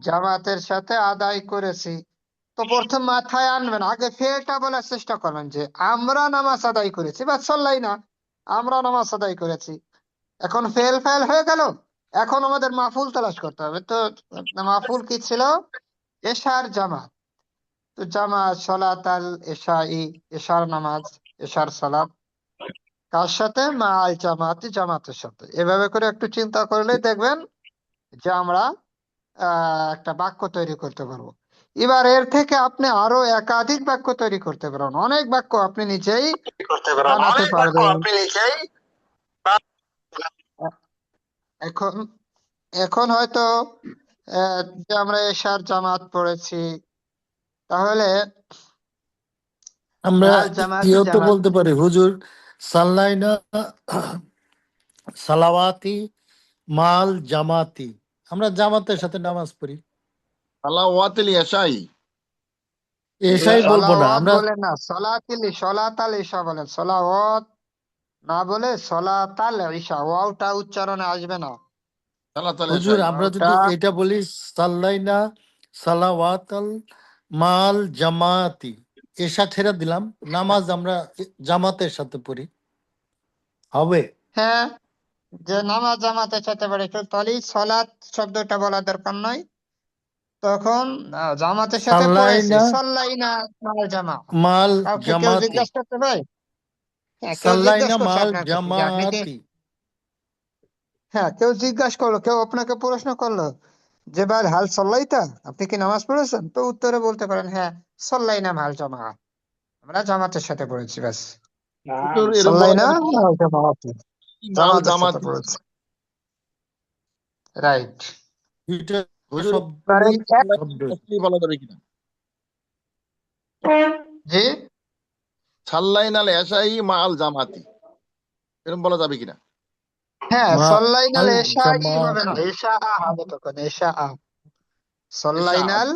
জামাতের সাথে আদায় করেছি। তো প্রথম মাথায় আনবেন, আগে ফেটা বলার চেষ্টা করবেন যে আমরা নামাজ আদায় করেছি বা সল্লাই না, আমরা নামাজ আদায় করেছি। এখন ফেল হয়ে গেল, এখন আমাদের মাফুল তালাশ করতে হবে। তো মাফুল কি ছিল? এশার জামাত। তো জামাত সলাত আল এশাই, এশার নামাজ, এশার সালাত কার সাথে? মা আল জামাতি, জামাতের সাথে। এভাবে করে একটু চিন্তা করলেই দেখবেন যে আমরা একটা বাক্য তৈরি করতে পারবো। এবার এর থেকে আপনি আরো একাধিক বাক্য তৈরি করতে পারবেন, অনেক বাক্য আপনি নিজেই বানাতে পারবেন। এখন এখন হয়তো যে আমরা এশার জামাত পড়েছি, তাহলে
আমরা
মাল জামাতি
ইয়েও তো
জামাত।
বলতে পারি হুজুর, সাল্লাইনা সালাওয়াতি মাল জামাতি। আমরা জামাতের সাথে নামাজ পড়ি,
সালাওয়াতিল এশাই।
এসাই বলবো না
সলাওয়াত
আমরা।
বলেন না, সলাত আল ইশা বলেন, সলাওয়াত না বলে সলাত আল ইশা, ওয়াওটা উচ্চারণে আসবে না।
সালাতাল
হুজুর
এশাই।
আমরা
ওয়াওটা
যদি এটা বলি সাল্লাইনা সালাওয়াতাল মাল জামাতি, এসা ছেড়ে দিলাম, নামাজ আমরা জামাতের সাথে পড়ি, হবে?
হ্যাঁ, যে নামাজ জামাতের সাথে পড়ে, তাহলে সলাত শব্দটা বলা দরকার নয়। তখন জামাতের সাথে পড়েছি,
সাল্লাইনা
সাল্লাইনা মাল জামা।
মাল
কাউকে কেউ
জামাতি,
জিজ্ঞাসা করতে ভাই? হ্যাঁ, কেউ
সাল্লাইনা
জিজ্ঞাসা করছে
মাল
আপনার কাছে যে আপনি কি,
জামাতি।
হ্যাঁ, কেউ জিজ্ঞাসা করলো, কেউ আপনাকে প্রশ্ন করলো যে ভাই হাল সল্লাইতা, আপনি কি নামাজ পড়েছেন? তো উত্তরে বলতে পারেন হ্যাঁ, সল্লাইনা মাল জামা, আমরা জামাতের সাথে পড়েছি, ব্যাস।
হুজুর এরকম বলা
সল্লাইনা
যাবে কি?
মাল জামাতি,
মাল
জামাতের সাথে
জামাতি।
পড়েছি, রাইট।
দুইটা
হুজুর
শব্দ শব্দ।
এশাই বলা যাবে কিনা?
জি,
সাল্লাইনাল এশাই মাআল জামাতি, এরকম বলা যাবে কিনা?
হ্যাঁ, সল্লাইনাল
মাল
এশাই হবে না,
জামাতি,
এশা হবে তখন, এশা
এশা
সল্লাইনাল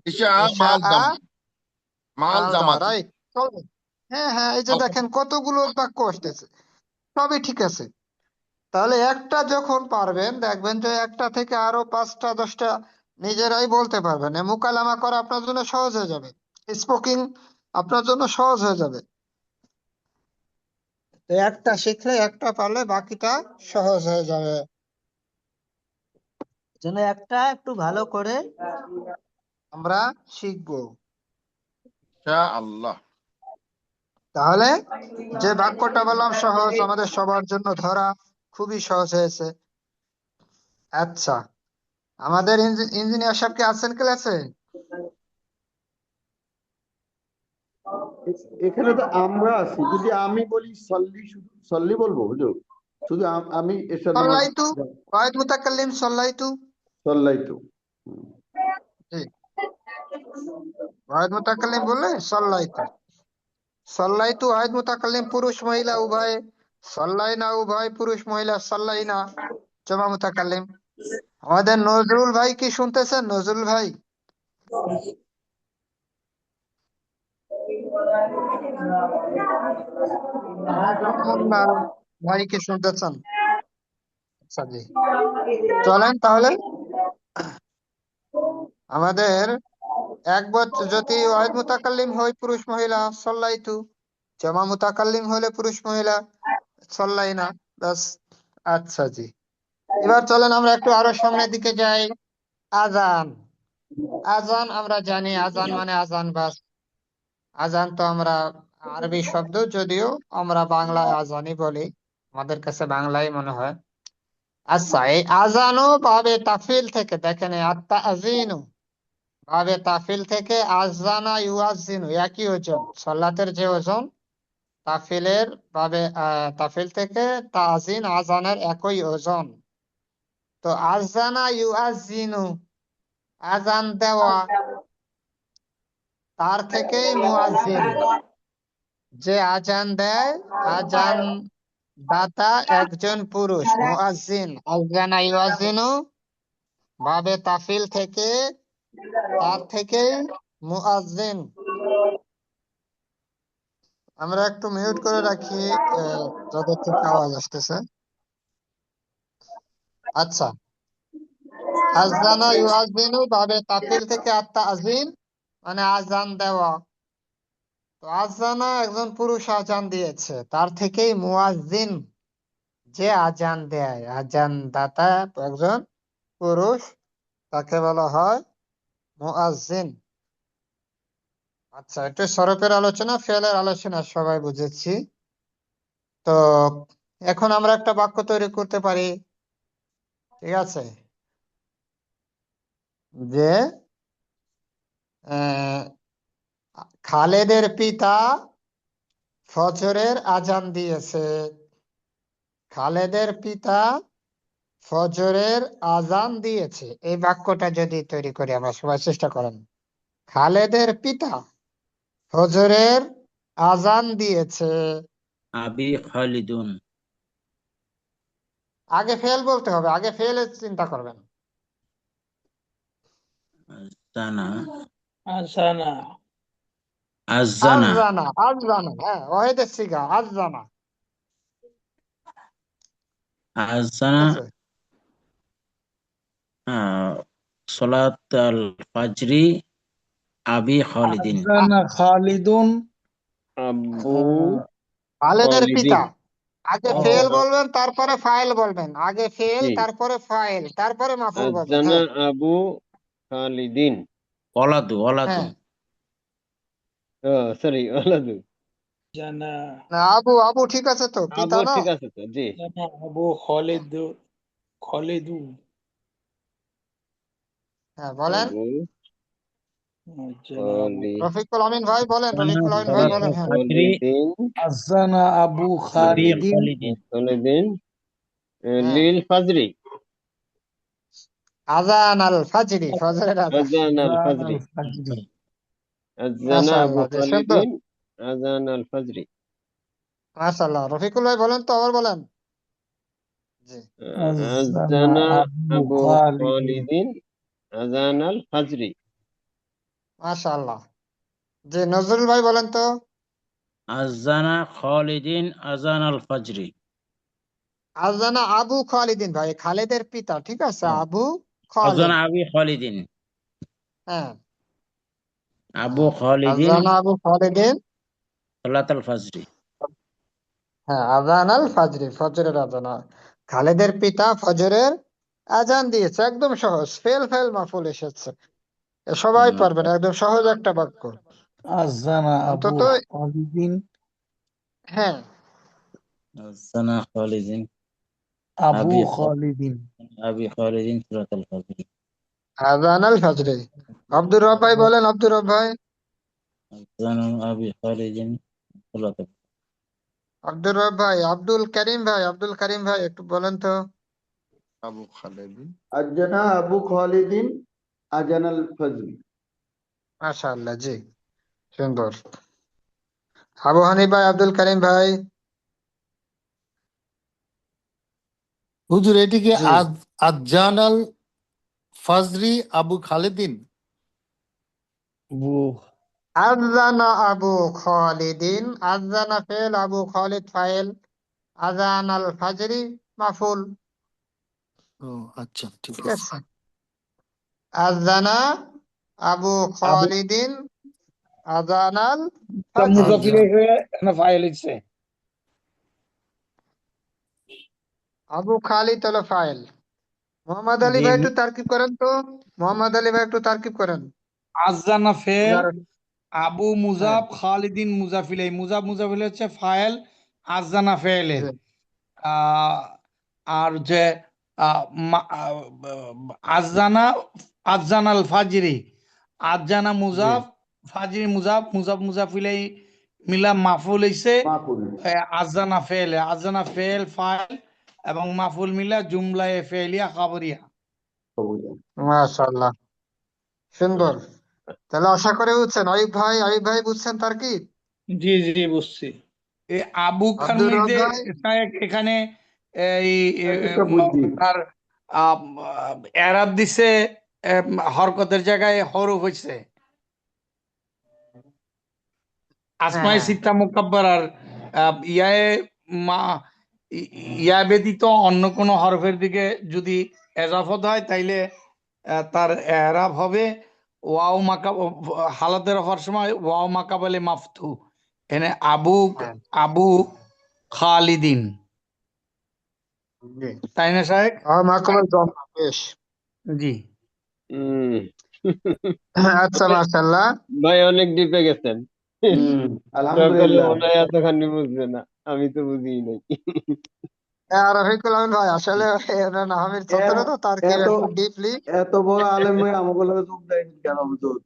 এশা
এশা
মাল জামা মাল
মাল জামা,
জামাতি।
রাইট, চলবে। হ্যাঁ হ্যাঁ, এই যে দেখেন কতগুলো বাক্য আসতেছে, সবই ঠিক আছে। তাহলে একটা যখন পারবেন, দেখবেন যে একটা থেকে আরো 5টা 10টা নিজেরাই বলতে পারবেন। মোকালামা করা আপনার জন্য সহজ হয়ে যাবে, স্পোকিং আপনার জন্য সহজ হয়ে যাবে। তো একটা শিখলে, একটা পারলে বাকিটা সহজ হয়ে যাবে। যেন একটা একটু ভালো করে আমরা শিখবো।
ইনশাআল্লাহ।
তাহলে যে বাক্যটা বললাম সহজ, আমাদের সবার জন্য ধরা খুবই সহজ হয়েছে। আচ্ছা, আমাদের ইঞ্জিনিয়ার সাহেব কি আছেন ক্লাসে?
এখানে তো আমরা আছি, যদি আমি বলি সল্লি, শুধু সল্লি বলবো হুজুর? শুধু আমি এশার নামাজ
সল্লাইতু, ওয়াহিদ মুতাকাল্লিম সল্লাইতু।
সল্লাই তো।
জি, ওয়াহিদ মুতাকাল্লিম বললে সল্লাইতু। সল্লাইতু ওয়াহিদ মুতাকাল্লিম, পুরুষ মহিলা উভয়। সল্লাইনা উভয় পুরুষ মহিলা, সল্লাইনা জমা মুতাকাল্লিম। আমাদের নজরুল ভাই কি শুনতেছেন? নজরুল ভাই, নজরুল ভাই কি শুনতেছেন? আচ্ছা জি, চলেন তাহলে আমাদের এক বছর যদি ওয়াহিদ মুতাকাল্লিম হয় পুরুষ মহিলা সল্লাইতু, জামা মুতাকাল্লিম হলে পুরুষ মহিলা সল্লাইনা, ব্যাস। আচ্ছা জি, এবার চলেন আমরা একটু আরো সামনের দিকে যাই। আজান, আজান আমরা জানি, আজান মানে আজান, বাস। আজান তো আমরা আরবি শব্দ, যদিও আমরা বাংলায় আজানই বলি, আমাদের কাছে বাংলাই মনে হয়। আচ্ছা, এই আজানও বাবে তাফিল থেকে দেখেন, আত্মা আজিনু বাবে তাফিল থেকে আজানা ইউয়াজিনু, একই ওজন, সালাতের যে ওজন, তাফিলের বাবে তাফিল থেকে তাজিন আজানের একই ওজন। তো আজানা ইউআজিনু, আজান দেওয়া, তার থেকেই মুয়াজ্জিন, যে আজান দেয়, আজান দাতা একজন পুরুষ, মুয়াজ্জিন। আজানা ইউআজিনু বাবে তাফিল থেকে, তার থেকেই মুয়াজ্জিন। আমরা একটু মিউট করে রাখি, যাদের থেকে আওয়াজ আসতেছে। আচ্ছা, আজানা ইউআজিনু বাবে তাফিল থেকে আত-তাযিন মানে আজান দেওয়া। তো আজানা একজন পুরুষ আজান দিয়েছে, তার থেকেই মুয়াজ্জিন, যে আজান দেয়, আজান দাতা একজন পুরুষ, তাকে বলা হয় মুয়াজ্জিন। আচ্ছা, এটা সরফের আলোচনা, ফেলের আলোচনা সবাই বুঝেছি। তো এখন আমরা একটা বাক্য তৈরি করতে পারি, ঠিক আছে, যে আহ, খালেদের পিতা ফজরের আজান দিয়েছে। খালেদের পিতা ফজরের আজান দিয়েছে, এই বাক্যটা যদি তৈরি করি আমরা, সবাই চেষ্টা করেন। খালেদের পিতা ফজরের আজান দিয়েছে।
আবি খালিদুন।
আগে ফেল বলতে হবে, আগে ফেলের চিন্তা করবেন।
জানা
আসানা
আজানা
আজানা, আজানা, হ্যাঁ, ওয়াহিদের সিগা, আজানা,
আজানা
ঠিক আছে।
সলাত আল ফাজরি আবি খালিদিন।
আযানা খালিদুন
আব্বু
খালেদের
খালিদিন।
পিতা। আগে ফেল
আজানা
বলবেন, তারপরে ফাইল বলবেন। আগে ফেল,
জি
তারপরে ফাইল, তারপরে মাফুল বলবেন।
আজানা
হ্যাঁ,
আবু খালিদিন।
ওলাদু ওলাদু
হ্যাঁ,
সরি ওলাদু।
জানা
না, আবু, আবু ঠিক আছে তো, পিতা
আবু
না?
ঠিক আছে তো, জি।
জানা আবু খালিদু খালিদু
হ্যাঁ, বলেন।
আবু
জানা আবু
খালি
রফিকুল আমিন ভাই বলেন,
আজানা
রফিকুল আমিন ভাই
সলাত
বলেন।
আল
হ্যাঁ,
ফাজরি
খালিদিন
আযানা আবু
আবি
খালিদিন
খালিদিন।
খালিদিন
হ্যাঁ,
লিল ফাজরি।
আজান আল ফাজরি, ফজরের আজান।
আজান আল
আযান
ফাজরি।
আল ফাজরি।
আজানা আবু
মাশাআল্লাহ, যে সুন্দর,
খালিদিন আজান আল ফাজরি।
মাশাআল্লাহ। রফিকুল ভাই বলেন তো, আবার বলেন। জি,
আযানা
আজানা
আবু
আবু
খালিদিন
খালিদিন আজান আল ফাজরি।
মাশাআল্লাহ। জি, নজরুল ভাই বলেন তো।
আজানা খালিদিন আজান আল ফাজরি।
আজানা আবু খালিদিন, ভাই খালেদের পিতা, ঠিক আছে, আবু
আজানা
খালিদ।
আবি খালিদিন
হ্যাঁ,
আবু
হ্যাঁ,
খালিদিন
আজানা আবু খালিদিন।
সলাত আল ফাজরি।
হ্যাঁ, আজান আল ফাজরি, ফজরের আজান। খালেদের পিতা ফজরের আজান দিয়েছে। একদম সহজ, ফেল ফেল মাফুল এসেছে, এ সবাই পারবেন, একদম সহজ একটা বাক্য।
আযানা আবু
অন্তত,
খালিদিন
হ্যাঁ,
আজানা খালিদিন
আবু
আবি
খালিদিন।
আবি খালিদিন সলাত আল ফাজরি।
আজান আল ফাজরি। আব্দুর রব ভাই বলেন, আব্দুর রব ভাই।
আজানা আবি খালিদিন সলাত আল
আব্দুর রব ভাই, আব্দুল করিম ভাই, আব্দুল করিম ভাই একটু বলেন তো।
আবু খালিদিন
আজানা আবু খালিদিন আজান আল ফাজরি।
মাশাআল্লাহ, জি, সুন্দর। আবু হানিফ ভাই, আব্দুল করিম ভাই।
হুজুর এটি কি
জি,
আজান আল ফাজরি আবু খালিদিন?
আবু
আজানা আবু খালিদিন, আজানা ফেল, আবু খালিদ ফাইল, আজান আল ফাজরি মাফুল,
ও আচ্ছা, ঠিক
ঠিক
আছে।
আছে। আজানা আবু
আবু
খালিদিন আজান আল ফাজরি।
মুজাফির
আজান
হয়ে এখানে ফাইল হচ্ছে।
আবু খালিদ হলো ফাইল। মোহাম্মদ আলী
জি
ভাই একটু তারকিব করেন তো, মোহাম্মদ আলী ভাই একটু তারকিব করেন।
আযানা ফেল,
উদাহরণ,
আবু
হ্যাঁ,
মুজাফ, খালিদিন মুজাফিল। এই মুজাফ মুজাফিল হচ্ছে ফাইল, আযানা ফেলের।
জি,
আহ, আর যে আহ, আযানা, আযান আল ফাজরি, আযানা
জি,
মুজাফ, ফাজরি মুজাফ, মুজাফ মুজাফিলাই মিলা মাফুল হইছে।
মাকুল।
আযানা ফেল, আযানা ফেল ফাইল, এবং মাফুল মিলা জুমলায়ে ফেলিয়া খাবরিয়া।
মাশাআল্লাহ, সুন্দর। তাহলে আশা করে বুঝছেন। আইব ভাই বুঝছেন তারকিব?
জি জি বুঝছি।
এই আবু খান
আব্দুর রব
মধ্যে
ভাই?
এখানে এই
একটা বুদ্ধি।
তার এরাব দিছে, হরকতের জায়গায় হরফ হইছে। আসমাই
হ্যাঁ,
সিত্তা মুকাব্বার আর ইয়ায়ে মা ইয়া ব্যতীত অন্য কোনো হরফের দিকে যদি এজাফত হয় তাইলে তার এরাব হবে ওয়াও মাকা, হালাতের হওয়ার সময় ওয়াও মাকাবালে মাফতু। এনে
হ্যাঁ,
আবু খালিদিন,
জি।
তাই না সাহেব?
মাকবুল জমা, বেশ।
জি।
হম
আচ্ছা, মাশাআল্লাহ।
ভাই অনেক ডিপে গেছেন। সকলে
আলহামদুলিল্লাহ।
মনে হয় এতখানি বুঝবে না, আমি তো বুঝিই নাই।
আর রফিকুল আমিন ভাই আসলে নাহামির ছাত্র, তো তার কি
এত
একটু ডিপলি।
এত বড় আলেম ভাই আমাকে লগে যোগ দেয় কেন হুজুর?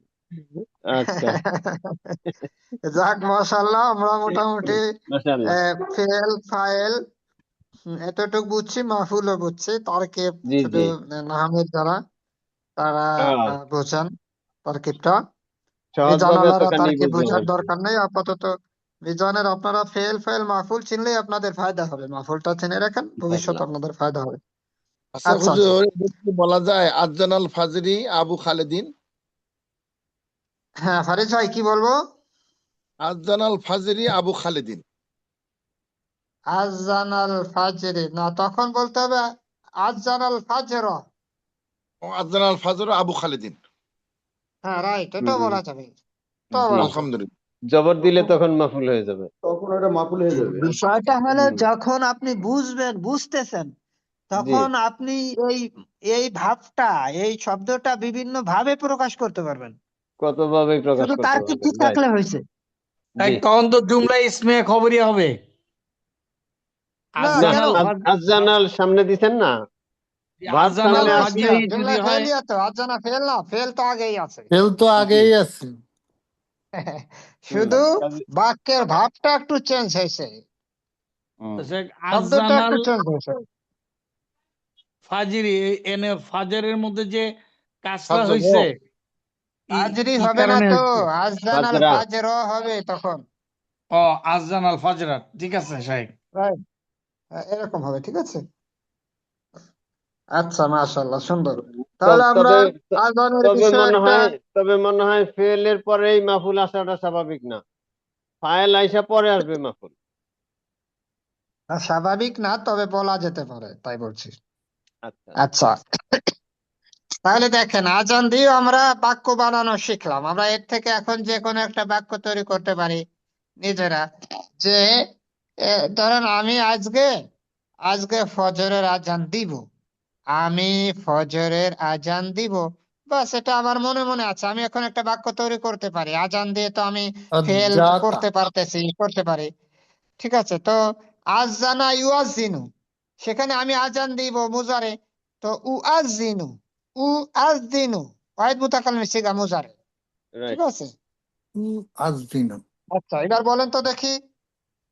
আচ্ছা,
যাক, মাশাআল্লাহ, আমরা মোটামুটি
মাশাআল্লাহ।
ফেল ফাইল এতটুক বুঝছি, মাহফুলও বুঝছি, তারকিব
জি
শুধু
জি।
নাহামির যারা তারা
হ্যাঁ,
বোঝেন তারকিবটা। মিজান
সহজভাবে
আলারা
এতখানি
তারকিব
বুঝলাম
বোঝার
আর কি।
দরকার নেই আপাতত। মিজানের আপনারা ফাইল মাহফুল চিনলেই আপনাদের ফায়দা হবে। মাহফুলটা চিনে রাখেন, ভবিষ্যতে
ইনশাআল্লাহ।
আপনাদের ফায়দা হবে।
আচ্ছা
আচ্ছা, আচ্ছা।
হুজুর, এটা কি বলা যায় আজান আল ফাজরি আবু খালেদিন?
হ্যাঁ, ফারিজ ভাই, কি বলবো?
আজান আল ফাজরি আবু খালেদিন।
আজান আল ফাজরি না, তখন বলতে হবে আজান আল ফাজর।
আজান আল ফাজর আবু খালেদিন।
হ্যাঁ, রাইট, এটা
হুম,
বলা যাবে, এটা
জি।
বলা যাবে।
আলহামদুলিল্লাহ।
জবর দিলে তখন মাফুল হয়ে যাবে।
তখন ওটা মাকুল হয়ে যাবে।
বিষয়টা হলো
হুম,
যখন আপনি বুঝতেছেন,
জি।
তখন আপনি এই এই ভাবটা, এই শব্দটা বিভিন্ন ভাবে প্রকাশ করতে পারবেন।
কত ভাবে প্রকাশ
শুধু
করতে
তার্কিক
পারবেন,
ঠিক
রাইট।
থাকলে হয়েছে।
তাই
জি।
তখন তো জুমলা ইসমে খবরিয়া হবে।
না,
না,
আজান
কেন?
আল
আজান আল সামনে দিছেন না, ভার্ব
আজান
না
আল
সামনে
না,
আসলে।
ফাজরি
জুমলা
যদি হয়।
ফেলিয়া তো আজানা ফেল না, ফেল তো আগেই আছে।
ফেল তো
জি।
আগেই আছে।
হুম,
শুধু বাক্যের ভাবটা একটু চেঞ্জ হয়েছে,
হুম।
শব্দটা
আজান
একটু
আল
চেঞ্জ হয়েছে।
ফাজরি, এনে ফাজরের মধ্যে যে কাজটা
ফাজর
হয়েছে
ফাজরি
কি
হবে না
কারণে
তো,
হয়েছে?
আজান আল
ফাজরা।
ফাজর হবে তখন।
ও, আজান আল ফাজরাত, ঠিক আছে সাহেব।
রাইট, এরকম হবে, ঠিক আছে। আচ্ছা, মাশাআল্লাহ, সুন্দর। তাহলে আমরা
তবে
আজানের
তবে
বিষয়ে
মনে
একটা
হয় তবে মনে হয় ফেলের পরেই মাফুল আসাটা স্বাভাবিক না, ফাইল আইসা পরে আসবে মাফুল।
স্বাভাবিক না, তবে বলা যেতে পারে, তাই বলছি।
আচ্ছা।
আচ্ছা, তাহলে দেখেন, আজান দিয়েও আমরা বাক্য বানানো শিখলাম। আমরা এর থেকে এখন যে কোনো একটা বাক্য তৈরি করতে পারি নিজেরা। যে ধরেন আমি আজকে ফজরের আজান দিব, আমি ফজরের আজান দিব, বাস, এটা আমার মনে মনে আছে। আমি এখন একটা বাক্য তৈরি করতে পারি। আজান দিয়ে তো আমি ফেল
জাতা।
করতে পারি, ঠিক আছে। তো আজানা ইউয়াজিনু, সেখানে আমি আজান দিব মুজারে, তো উআজিনু, উআজিনু ওয়াহিদ মুতাকাল্লিম সিগা মুজারে, ঠিক
রাইট।
আছে।
আজদিন।
আচ্ছা, এবার বলেন তো দেখি,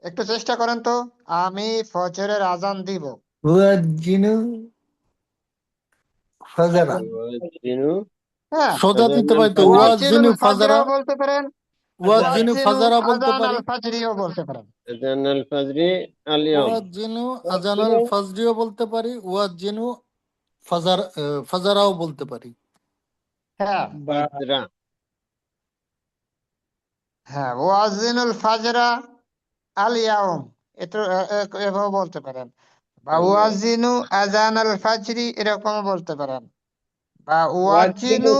একটু চেষ্টা করেন তো। আমি ফজরের আজান দিব।
ওয়াজিনু ফাজারা।
জিনু
হ্যাঁ,
সোজা দিতে
আজান আল
পারি তো,
ফাজরি।
ওয়াজিনুল
ওয়াজিনু ফাজারা।
ফাজরাও বলতে পারেন,
ওয়াজিনু
ওয়াজিনু
ফাজারা বলতে
আজান
পারি।
আল ফাজরিও বলতে পারেন।
আজান আল ফাজরি আল ইয়াউম।
ওয়াজিনু আজানাল ফাজরিও বলতে পারি, ওয়াজিনু ফাজারাও বলতে পারি।
হ্যাঁ,
বা
ফাজরা।
হ্যাঁ, ওয়াজিনুল ফাজরা আল ইয়াউম, এটা এভাবে বলতে পারেন। বা
আল ইয়াউম।
ওয়াজিনু আজান আল ফাজরি, এরকম বলতে পারেন। বা
ওয়াজিনু
ওয়াজিনু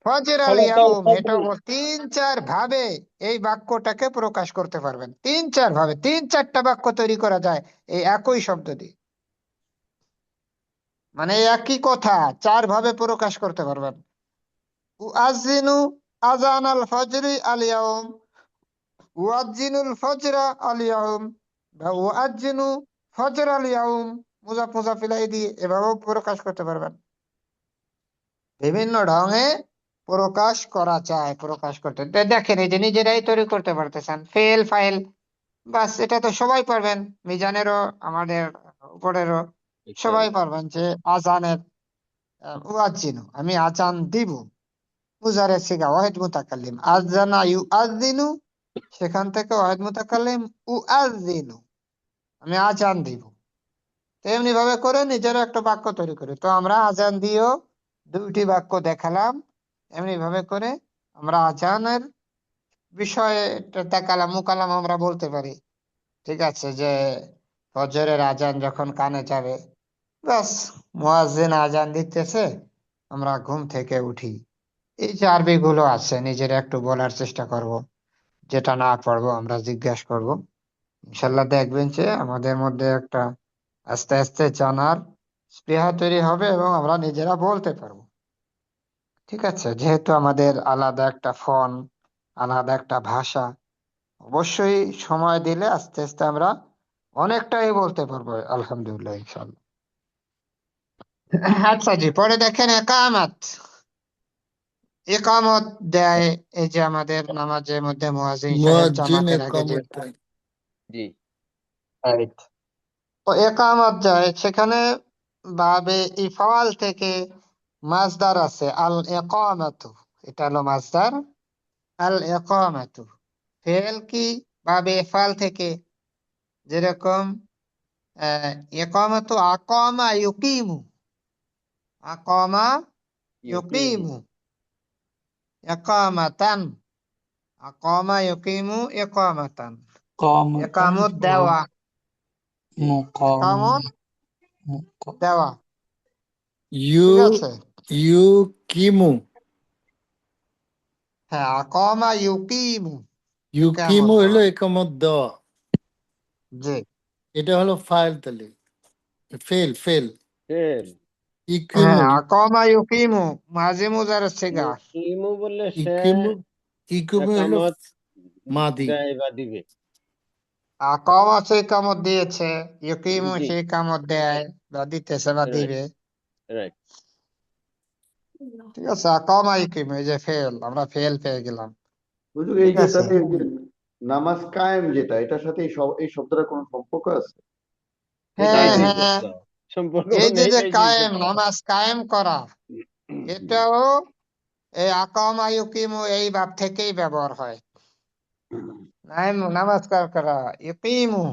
ফজর আল
সালাতাল
ইয়াউম, এটা
ফাজরি।
3-4 ভাবে এই বাক্যটাকে প্রকাশ করতে পারবেন। 3-4 ভাবে, 3-4টা বাক্য তৈরি করা যায় এই একই শব্দ দিয়ে। মানে একই কথা 4 ভাবে প্রকাশ করতে পারবেন। উআজিনু আজান আল ফজরি আল ইয়াউম, উআজিনুল ফজরা আল ইয়াউম, বা উআজিনু ফজর আল ইয়াউম, মুজাফ ইলাইহি দিয়ে এভাবেও প্রকাশ করতে পারবেন। বিভিন্ন ঢঙে প্রকাশ করা যায়, প্রকাশ করতে দেখেন, এই যে নিজেরাই তৈরি করতে পারতেছেন ফাইল, বাস, এটা তো সবাই পারবেন, মিজানেরও আমাদের উপরেরও। সবাই পারবেন যে আজানের উয়াজ্জিনু, আমি আজান দিব। মুজারে সিগা ওয়াহিদ মুতাকাল্লিম, আজানা ইউআযিনু, সেখান থেকে ওয়াহিদ মুতাকাল্লিম উআযিনু, আমি আজান দিব। তো এমনি ভাবে করে নিজের একটা বাক্য তৈরি করি। তো আমরা আজান দিয়েও দুইটি বাক্য দেখালাম। এমনি ভাবে করে আমরা আজানের বিষয়ে তাকালাম মুকালাম আমরা বলতে পারি। ঠিক আছে, যে ফজরের আজান যখন কানে যাবে, ব্যাস মুয়াজ্জিন আজান দিতেছে, আমরা ঘুম থেকে উঠি। এই যে আরবি গুলো আছে নিজের একটু বলার চেষ্টা করব, যেটা না পারবো আমরা জিজ্ঞাসা করব। ইনশাল্লাহ দেখবেন যে আমাদের মধ্যে একটা আস্তে আস্তে জানার স্পৃহা তৈরি হবে এবং আমরা নিজেরা বলতে পারবো। ঠিক আছে, যেহেতু আমাদের আলাদা একটা ফোন, আলাদা একটা ভাষা, অবশ্যই সময় দিলে আস্তে আস্তে আমরা অনেকটাই বলতে পারবো আলহামদুলিল্লাহ ইনশাল্লাহ। আচ্ছা জি, পরে দেখেন একামত। একামত দেয় এই যে আমাদের নামাজের মধ্যে মুয়াজ্জিন সাহেব
মুয়াজ্জিন
জামাতের আগে যে
একামত দেয়।
জি
right, তো একামত যায় সেখানে বাবে ইফাল থেকে মাসদার আছে আল ইকামাতু, এটা হলো মাসদার আল ইকামাতু। ফেল কি বাবে ইফাল থেকে, যেরকম ইকামাতু আকামা ইউকিমু, আকামা
ইউকিমু
ইউকিমু, ইকামাতান, আকামা ইউকিমু ইকামাতান,
কামতান
একামত দেওয়া,
মুকাম
একামত দেওয়া।
ইউ
ঠিক আছে,
ইউকিমু,
হ্যাঁ, আকামা ইউকিমু, একামত
ইউকিমু হলো
দেওয়া।
একামত দেওয়া।
জি,
এটা হলো ফাইল, তাহলে ফেল ফেল।
ফেল।
ইকিমু,
হ্যাঁ, আকামা ইউকিমু মাঝি মুজার সিগা।
ইউকিমু বললে সে
ইকিমু, ইকিমু হলো
একামত
মাদি।
দেয় বা দিবে।
আকামা সে কামত দিয়েছে, ইউকিমু
জি
সে কামত দেয় বা দিতেছে বা
রাইট
দিবে।
রাইট।
ঠিক আছে, আকামা ইউকিমু, এই যে ফেল, আমরা ফেল পেয়ে গেলাম।
হুজুর এই
ঠিক আছে,
যেটাতে এই যে নামাজ কায়েম যেটা, এটার সাথে এই শব্দটার কোনো সম্পর্ক আছে?
এটাই
হ্যাঁ
জিজ্ঞেস
হ্যাঁ,
করা, সম্পর্ক
এই যে
নেই
যে
তাই জিজ্ঞেস
কায়েম,
করা।
নামাজ কায়েম করা, এটাও এই আকামা ইউকিমু এই ভাব থেকেই ব্যবহার হয়। নামাজ করা ইউকিমু,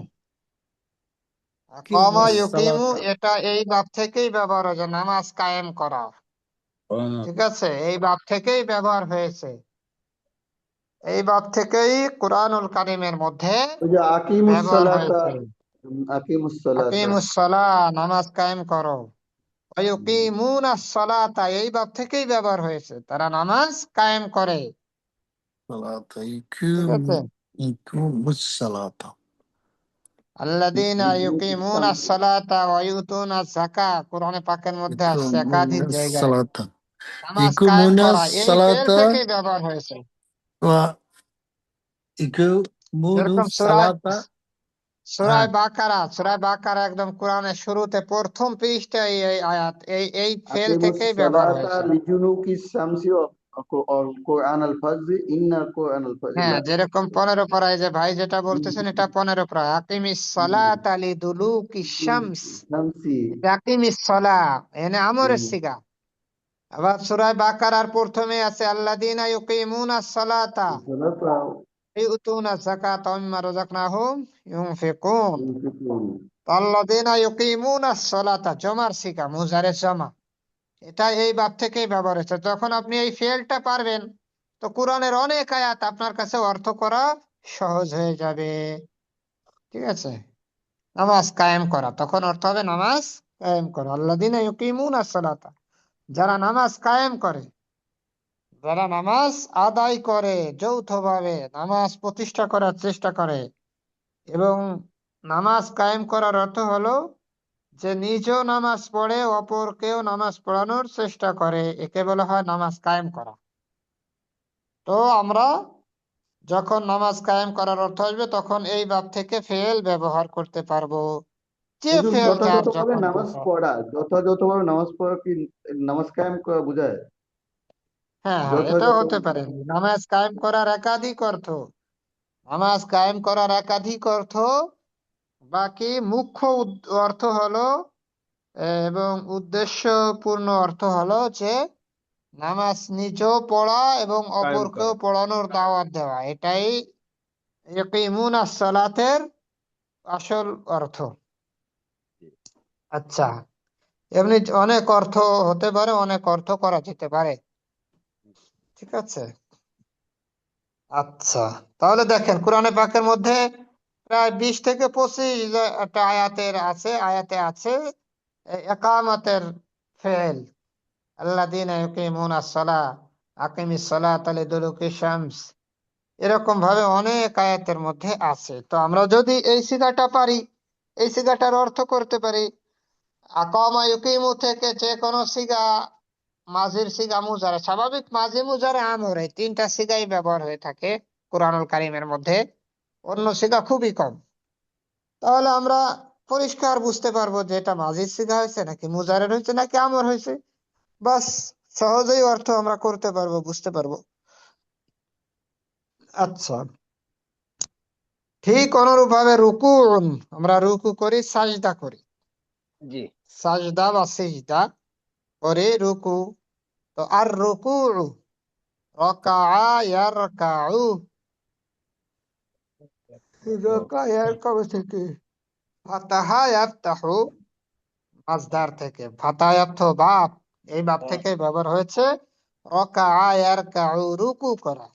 আকামা
ইকিমুস
ইউকিমু,
সালাতা।
এটা এই ভাব থেকেই ব্যবহার হয়েছে, নামাজ কায়েম করা। ঠিক আছে, এই ভাব থেকেই ব্যবহার হয়েছে, এই ভাব থেকেই কোরআনুল কারীমের মধ্যে
ওই যে আকিমুস
ব্যবহার
সালাতা,
হয়েছে।
আকিমুস সালাতা।
আকিমুস সালাহ, নামাজ কায়েম করো। ওয়ায়ুকিমুনাস সালাতা, এই ভাব থেকেই ব্যবহার হয়েছে, তারা নামাজ কায়েম করে।
সালাতা
ঠিক
ইকিমু,
আছে,
ইকিমুস সালাতা।
আল্লাযীনা ইউকিমুনাস সালাতা ওয়া ইউতুনাজ যাকাত, কোরআনে পাকের মধ্যে আসছে একাধিক
ইকিমুনাস
জায়গায়।
সালাতা,
নামাজ কায়েম
ইকিমুনাস
করা এই ফেল
সালাতা
থেকেই ব্যবহার হয়েছে।
ওয়া ইকিমুনুস
যেরকম সূরায়
সালাতা। হ্যাঁ,
সূরায় বাকারা একদম কোরআনের শুরুতে প্রথম পৃষ্ঠায় এই আয়াত এই ফেল
আকিমুস
থেকেই ব্যবহার
সালাতা
হয়েছে।
লিজুনুকি শামসি ওয়াল কোরআন আল ফাজরি ইন্নাল কোরআন আল ফাজরি
হ্যাঁ,
লা।
যেরকম 15 পারায় যে ভাই যেটা বলতেছেন, এটা 15 পারা, আকিমিস সালাতা লিদুলুকি শামস,
শামসি।
আকিমিস সালাহ এনে আমরের সিগা। আবার সূরা বাকারার প্রথমে আছে আল্লাযীনা ইউকিমুনাস সালাতা
সালাতা
ইউতুনাজ যাকাতা ওয়া মিম্মা রাযাকনাহুম ইউনফিকুন।
ইউনফিকুন।
আল্লাযীনা ইউকিমুনাস সালাতা, জমার সিগা, মুজারে জমা, এটা এই বাব থেকেই ব্যবহার হয়েছে। যখন আপনি এই ফেলটা পারবেন, তো কোরআনের অনেক আয়াত আপনার কাছে অর্থ করা সহজ হয়ে যাবে। ঠিক আছে, নামাজ কায়েম করা, তখন অর্থ হবে নামাজ কায়েম করা। আল্লাযীনা ইউকিমুনাস সালাতা, যারা নামাজ কায়েম করে, যারা নামাজ আদায় করে, যৌথভাবে নামাজ প্রতিষ্ঠা করার চেষ্টা করে। এবং নামাজ কায়েম করার অর্থ হলো যে নিজেও নামাজ পড়ে অপরকেও নামাজ পড়ানোর চেষ্টা করে, একে বলা হয় নামাজ কায়েম করা। তো আমরা যখন নামাজ কায়েম করার অর্থ আসবে, তখন এই বাব থেকে ফেল ব্যবহার করতে পারবো, যে
হুজুর
ফেল যার
যথাযথভাবে
যখন
নামাজ
দরকার।
পড়া, যথাযথভাবে নামাজ পড়া কি নামাজ কায়েম করা বোঝায়?
হ্যাঁ হ্যাঁ, এটাও
যথাযথ।
হতে পারে, নামাজ কায়েম করার একাধিক অর্থ, নামাজ কায়েম করার একাধিক অর্থ। বাকি মুখ্য অর্থ হলো এবং উদ্দেশ্যপূর্ণ অর্থ হলো যে নামাজ নিজেও পড়া এবং
কায়েম
অপরকেও
করা।
পড়ানোর দাওয়াত দেওয়া, এটাই ইকিমুনাস সালাতের আসল অর্থ। আচ্ছা, এমনি অনেক অর্থ হতে পারে, অনেক অর্থ করা যেতে পারে, ঠিক আছে। আচ্ছা, তাহলে দেখেন কোরআনে পাকের মধ্যে প্রায় 20 থেকে 25 একটা আয়াতে আছে একামতের ফেল, আল্লাযীনা ইউকিমুনাস সালাহ, আকিমিস সালাতা লিদুলুকি শামস, এরকম ভাবে অনেক আয়াতের মধ্যে আছে। তো আমরা যদি এই সিগাটা পারি, এই সিগাটার অর্থ করতে পারি, আকামা ইউকিমু থেকে যে কোনো সিগা, মাঝির সিগা, মুজারে, স্বাভাবিক মাঝি মুজারে আমর, এই 3টা সিগাই ব্যবহার হয়ে থাকে কোরআনুল কারীমের মধ্যে, অন্য সিগা খুবই কম। তাহলে আমরা পরিষ্কার বুঝতে পারবো যে এটা মাঝির সিগা হয়েছে নাকি মুজারের হয়েছে নাকি আমর হয়েছে। বাস, সহজেই অর্থ আমরা করতে পারবো, বুঝতে পারবো। আচ্ছা, ঠিক অনুরূপ ভাবে রুকুন, আমরা রুকু করি, সাজদা করি,
জি,
সাজদা বা সিজদা করে রুকু। তো আর রুকু, রাকাআ ইয়ারকাউ, রাকাআ ইয়ারকাউ থেকে, ফাতাহা ইয়াফতাহু, মাজদার থেকে, ফাতাহা অর্থ বাপ, এই বাপ থেকে ব্যবহার হয়েছে রাকাআ ইয়ারকাউ, রুকু করা।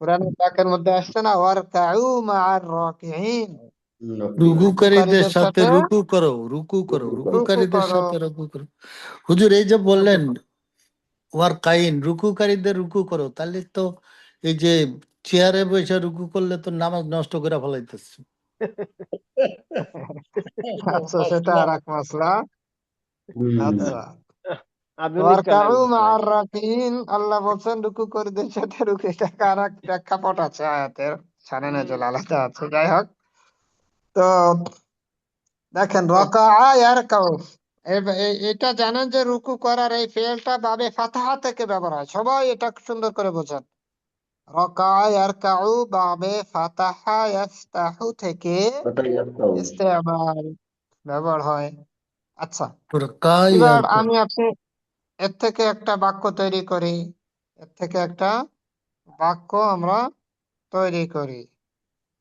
কোরআন পাকের মধ্যে আসছে না, ওয়ারকাউ মা'আর রাকিঈন,
রুকুকারীদের
রুকুকারীদের
সাথে
সাথে
রুকু করো, রুকু করো,
রুকু
রুকুকারীদের
করো।
সাথে রুকু করো। হুজুর এই যে বললেন ওয়ার কাইন, রুকুকারীদের রুকু করো, তাহলে তো এই যে চেয়ারে বসে রুকু করলে তো নামাজ নষ্ট করে ফেলাইতেছে।
আচ্ছা, সেটা আর এক মাসলা। আচ্ছা,
আধুনিক কালের
ওয়ারকাউ
মশলা
মা'আর
এটা।
রাকিঈন, আল্লাহ বলছেন রুকুকারীদের সাথে রুকু, এটা আর এক প্রেক্ষাপট আছে আয়াতের, শানে নজুল আলাদা আছে। যাই হোক, তো দেখেন রাকাআ ইয়ারকাউ, এটা জানেন যে রুকু করার এই ফেলটা বাবে ফাতাহা থেকে ব্যবহার হয়, সবাই এটা সুন্দর করে বোঝেন। রাকাআ ইয়ারকাউ বাবে ফাতাহা ইয়াফতাহু থেকে ইস্তেমাল, ব্যবহার হয়। আচ্ছা,
রাকাই
এবার
আর কাউ।
আপনি এর থেকে একটা বাক্য তৈরি করি, এর থেকে একটা বাক্য আমরা তৈরি করি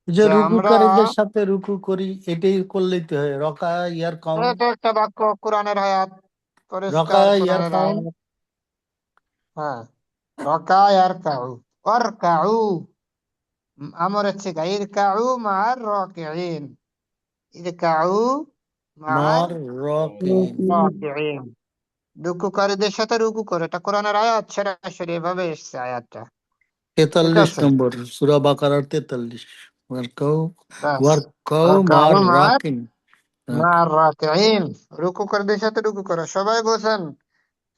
যে
যে আমরা,
রুকুকারীদের সাথে রুকু করি, এটাই করলেই তো হয়। রকা ইয়ার কাউন,
এটা একটা বাক্য, কোরআনের আয়াত,
রকা
পরিষ্কার
ইয়ার
কোরআনের
কাউন।
আয়াত। হ্যাঁ, রাকাআ ইয়ারকাউ, ওয়ারকাউ, আমর হচ্ছে ইরকাউ মা'আর রাকিঈন, ইরকাউ মা'আর
মার রকিন,
রাকিঈন, রুকুকারীদের সাথে রুকু করে, এটা কোরআনের আয়াত, সরাসরি এভাবে এসেছে আয়াতটা, ঠিক
43
আছে।
নম্বর সূরা বাকারার 43। ওয়ারকাউ,
ব্যাস,
ওয়ারকাউ
রাকাউ
মার
মা'আর
রাকিন।
রাকিঈন, রুকুকারীদের সাথে রুকু করে। সবাই বোঝেন,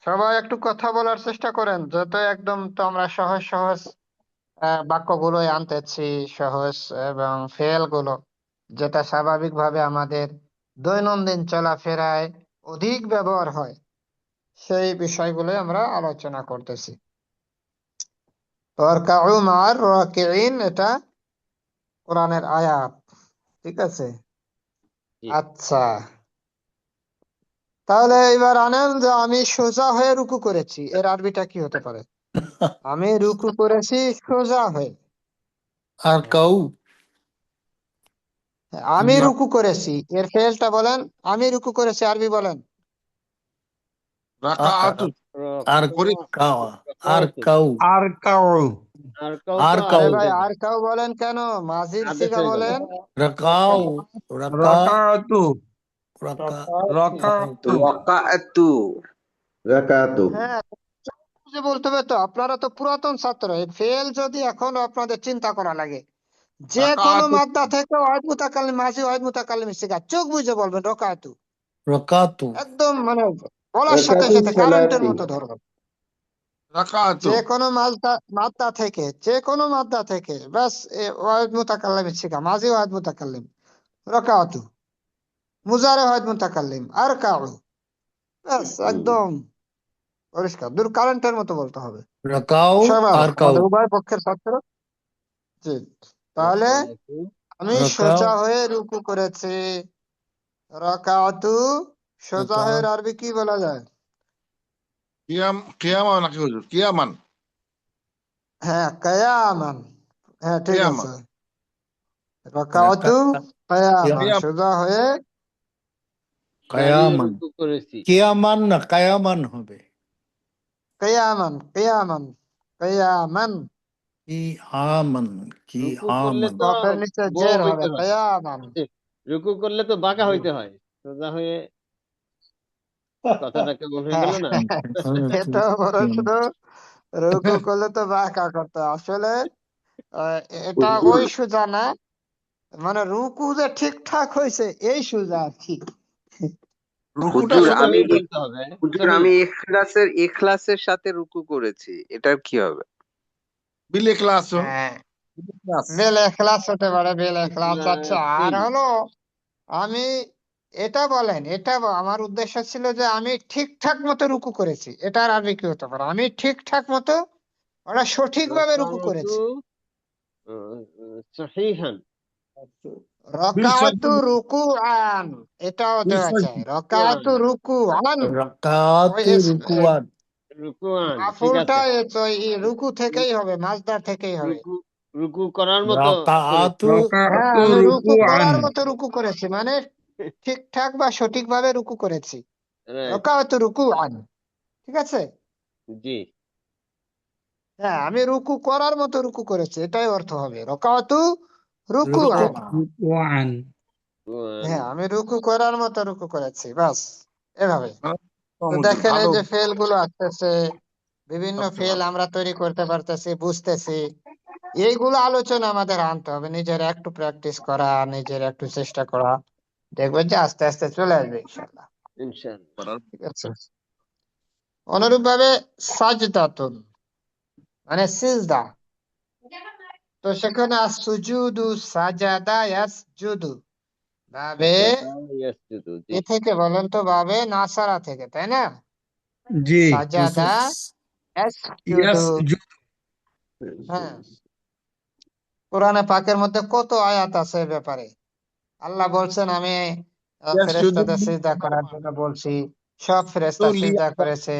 সবাই একটু কথা বলার চেষ্টা করেন, যত একদম তো আমরা সহজ সহজ বাক্যগুলোই আনতেছি, সহজ এবং ফেল গুলো, যেটা স্বাভাবিকভাবে আমাদের দৈনন্দিন চলাফেরায় অধিক ব্যবহার হয়, সেই বিষয়গুলো আমরা আলোচনা করতেছি। ওয়ারকাউ মা'আর রাকিঈন, এটা কোরআনের আয়াত, ঠিক আছে।
জি,
আচ্ছা, তাহলে এবার আনেন যে আমি সোজা হয়ে রুকু করেছি, এর আরবিটা কি হতে পারে? আমি রুকু করেছি সোজা হয়ে।
আর কাউ,
আমি রুকু করেছি, এর ফেলটা বলেন। আমি রুকু করেছি, আরবি বলেন।
রাকাআতু
আর
করি
কাউ, আর
রাকাআতু,
কাউ,
আর কাউ,
আর কাউ
আর
তো
আরে
কাউ,
ভাই,
আদেশ,
আর কাউ বলেন কেন? মাঝির
আদেশ
সিগা
হয়ে গেল।
বলেন।
রাকাউ, রাকা,
রাকাতু,
রাকা,
রাকাতু,
ওয়াকাআতু
রাকাতু।
হ্যাঁ, বুঝে বলতে হবে তো, আপনারা তো পুরাতন ছাত্র, এই ফেল যদি এখন আপনাদের চিন্তা করা লাগে, যে কোনো
রাকাআতু
মাদ্দা থেকে ওয়াহিদ মুতাকাল্লিম, মাঝি ওয়াহিদ মুতাকাল্লিম সিগা, চোখ বুঝে বলবেন রকাতু,
রাকাতু,
একদম মানে বলার সাথে
রাকাতু
সাথে কারেন্টের
সালাতি।
মতো ধরবেন।
রাকাআতু
যে কোনো মাদ্দা থেকে, যে কোনো মাদ্দা থেকে, ব্যাস ওয়াহিদ মুতাকাল্লিম সিগা, মাঝি ওয়াহিদ মুতাকাল্লিম, রকাতু, মুজারে ওয়াহিদ মুতাকাল্লিম, আর কাউ, ব্যাস একদম পরিষ্কার, দূর কারেন্টের মতো বলতে হবে।
রাকাউ,
বিষয় ভালো,
আর কাউ,
আমাদের উভয় পক্ষের ছাত্র। জি, তাহলে
রাকাআতু,
আমি
রাকাউ,
সোজা হয়ে রুকু করেছি, রাকাতু সোজা হয়ে আরবি কি বলা যায়?
কিয়ামা নাকি হুজুর? কিয়ামান।
হ্যাঁ, কায়ামান। হ্যাঁ, ঠিক
কিয়ামা।
আছে। রাকাতু কায়ামান,
কিয়াম।
সোজা হয়ে
দাঁড়িয়ে
কায়ামান,
রুকু করেছি।
কিয়ামান না কায়ামান হবে।
কায়ামান, কায়ামান, কায়ামান।
কি আমান, কি
রুকু করলে
আমান।
তো
কফের নিচে
বো
জের হবে,
হইতে হয়।
কায়ামান।
রুকু করলে তো বাঁকা হইতে হয়, সোজা হয়ে কথাটা কেমন হয়ে
হ্যাঁ,
গেল না?
এটা বলেছিল রুকু করলে তো বাঁকা করতে হয়। আসলে আহ, এটা ওই সোজা না, মানে রুকু যে ঠিকঠাক হয়েছে এই সোজা আর কি।
রুকুটা
হুজুর
সোজা
আমি
হয়েছে।
বলতে হবে
হুজুর
সহি।
আমি ইখলাসের সাথে রুকু করেছি, এটার কি হবে?
বিল ইখলাস।
হ্যাঁ,
বিল ইখলাস।
বেল এখলাস হতে পারে, বেল এখলাস। আচ্ছা, আর
তিন।
হলো আমি এটা বলেন, আমার উদ্দেশ্য ছিল যে আমি ঠিকঠাক মতো রুকু করেছি, এটার আরবি কি হতে পারে? আমি ঠিকঠাক মতো, ওরা সঠিকভাবে রুকু
রাকাতু
করেছি।
সহিহান।
বিল
রকাতু
সহি।
রুকু আন, এটাও
বিল
দেওয়া
সহি।
যায়। রকাতু রুকু আন, ওই
রাকাতু রুকুয়ান,
রুকুয়ান, ঠিক
মাফুলটা
আছে।
তো এই রুকু থেকেই হবে, মাজদার থেকেই হবে।
রুকু রুকু করার মতো করেছি।
রাকাতু
হ্যাঁ,
রাকাতু
আমি রুকু
রুকুআন।
করার মতো রুকু করেছি, মানে ঠিকঠাক বা সঠিকভাবে রুকু করেছি।
রাইট,
রকাতু রুকু আন, ঠিক আছে।
জি।
হ্যাঁ, আমি রুকু করার মতো রুকু করেছি, এটাই অর্থ হবে রকাতু রুকু আন।
রুকুআন।
রুকুয়ান।
হ্যাঁ, আমি রুকু করার মতো রুকু করেছি, বাস এভাবে। তো
হুজুর
দেখেন এই
ভালো।
যে ফেল গুলো আসতেছে, বিভিন্ন
সবচেয়ে
ফেল
ভালো।
আমরা তৈরি করতে পারতেছি, বুঝতেছি। এইগুলো আলোচনা আমাদের আনতে হবে, নিজের একটু প্র্যাকটিস করা, নিজের একটু চেষ্টা করা, দেখবেন যে আস্তে আস্তে চলে আসবে ইনশাল্লাহ।
ইনশাআল্লাহ।
ঠিক আছে। অনুরূপ ভাবে সাজদাতুন মানে সিজদা, তো সেখানে সুজুদু, সাজাদা, ইয়াসজুদু, ভাবে
সাজাদা ইয়াসজুদু, জি।
এ থেকে বলেন তো, ভাবে নাসারা থেকে, তাই না?
জি।
সাজাদা, ইয়াসজুদু। হ্যাঁ, কোরআনে পাকের মধ্যে কত আয়াত আছে এ ব্যাপারে। আল্লাহ বলছেন আমি ফেরেশতাদের সিজদা করার জন্য বলছি, সব ফেরেশতা সিজদা করেছে,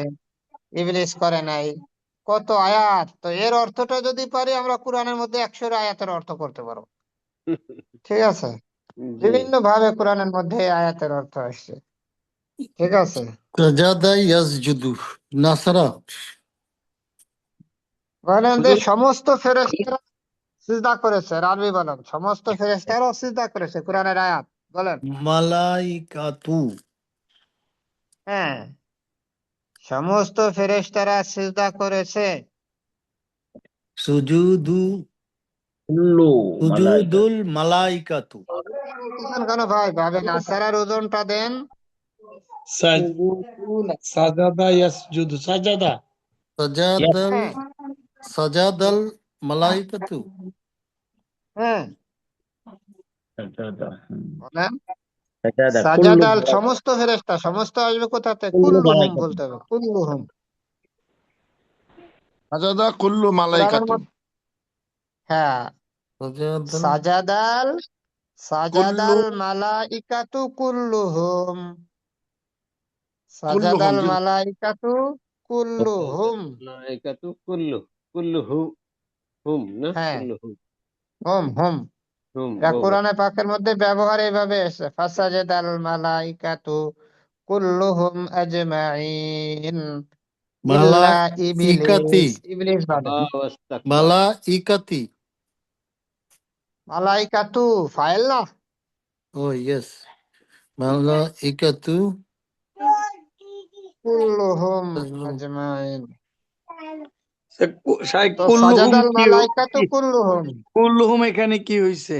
ইবলিস করে নাই। কত আয়াত! তো এর অর্থটা যদি পারি আমরা কোরআনের মধ্যে 100 আয়াতের অর্থ করতে পারবো। ঠিক আছে,
জি।
বিভিন্ন ভাবে কোরআনের মধ্যে এই আয়াতের অর্থ আসছে। ঠিক আছে,
সাজাদা ইয়াসজুদু, নাসারা।
বলেন যে
হুজুর
সমস্ত ফেরেশতারা সিজদা করেছে, এর আরবি বলেন সমস্ত ফেরেশতারাও সিজদা করেছে, কোরআনের আয়াত বলেন।
মালাইকাতু,
হ্যাঁ, সমস্ত ফেরেশতারা সিজদা করেছে।
সুজুদু,
কুল্লু মালাইকা।
সুজুদুল মালাইকাতু,
বলতেছেন কেন ভাই? ভাবেন আসারার ওজনটা দেন।
সাজাদা ইয়াসজুদু, সাজাদা।
সাজাদাল,
হ্যাঁ,
সাজাদাল মালাইকাতু,
হ্যাঁ,
সাজাদা,
বলেন
সাজাদা কুল্লু
সাজাদাল
মালাইকা।
সমস্ত ফেরেশতা, সমস্ত আসবে কোথাতে?
কুল্লু
কুল্লুহুম
মালাইকা।
বলতে হবে, কুল্লুহুম।
সাজাদা কুল্লু
কোরআনের
মালাইকাতুন।
মধ্যে, হ্যাঁ,
সাজাদাল
সাজাদাল,
কুল্লু
সাজাদাল মালাইকাতু কুল্লুহুম,
কুল্লুহুম
সাজাদাল
জি।
মালাইকাতু কুল্লুহুম।
মালাইকাতু কুল্লু, কুল্লু হুম না,
হ্যাঁ,
কুল্লু হুম।
হুম হুম,
হুম
এটা
হুম।
কোরআনে পাকের মধ্যে ব্যবহার এইভাবে এসেছে, ফাসাজাদাল মালাইকাতু কুল্লুহুম আজমাইন ইল্লা
মালাইকাতি,
ইবলিস, ইবলিস বাদে।
আস্তাগফিরুল্লাহ।
মালাইকাতি।
মালাইকাতু ফাইল না?
ও ইয়েস, মালাইকাতু,
কুল্লুহুম আজমাইন। তো
কুল্লুহুম
সাজাদাল
কি
মালাইকাতু কুল্লুহুম,
কুল্লুহুম এখানে কি হইছে?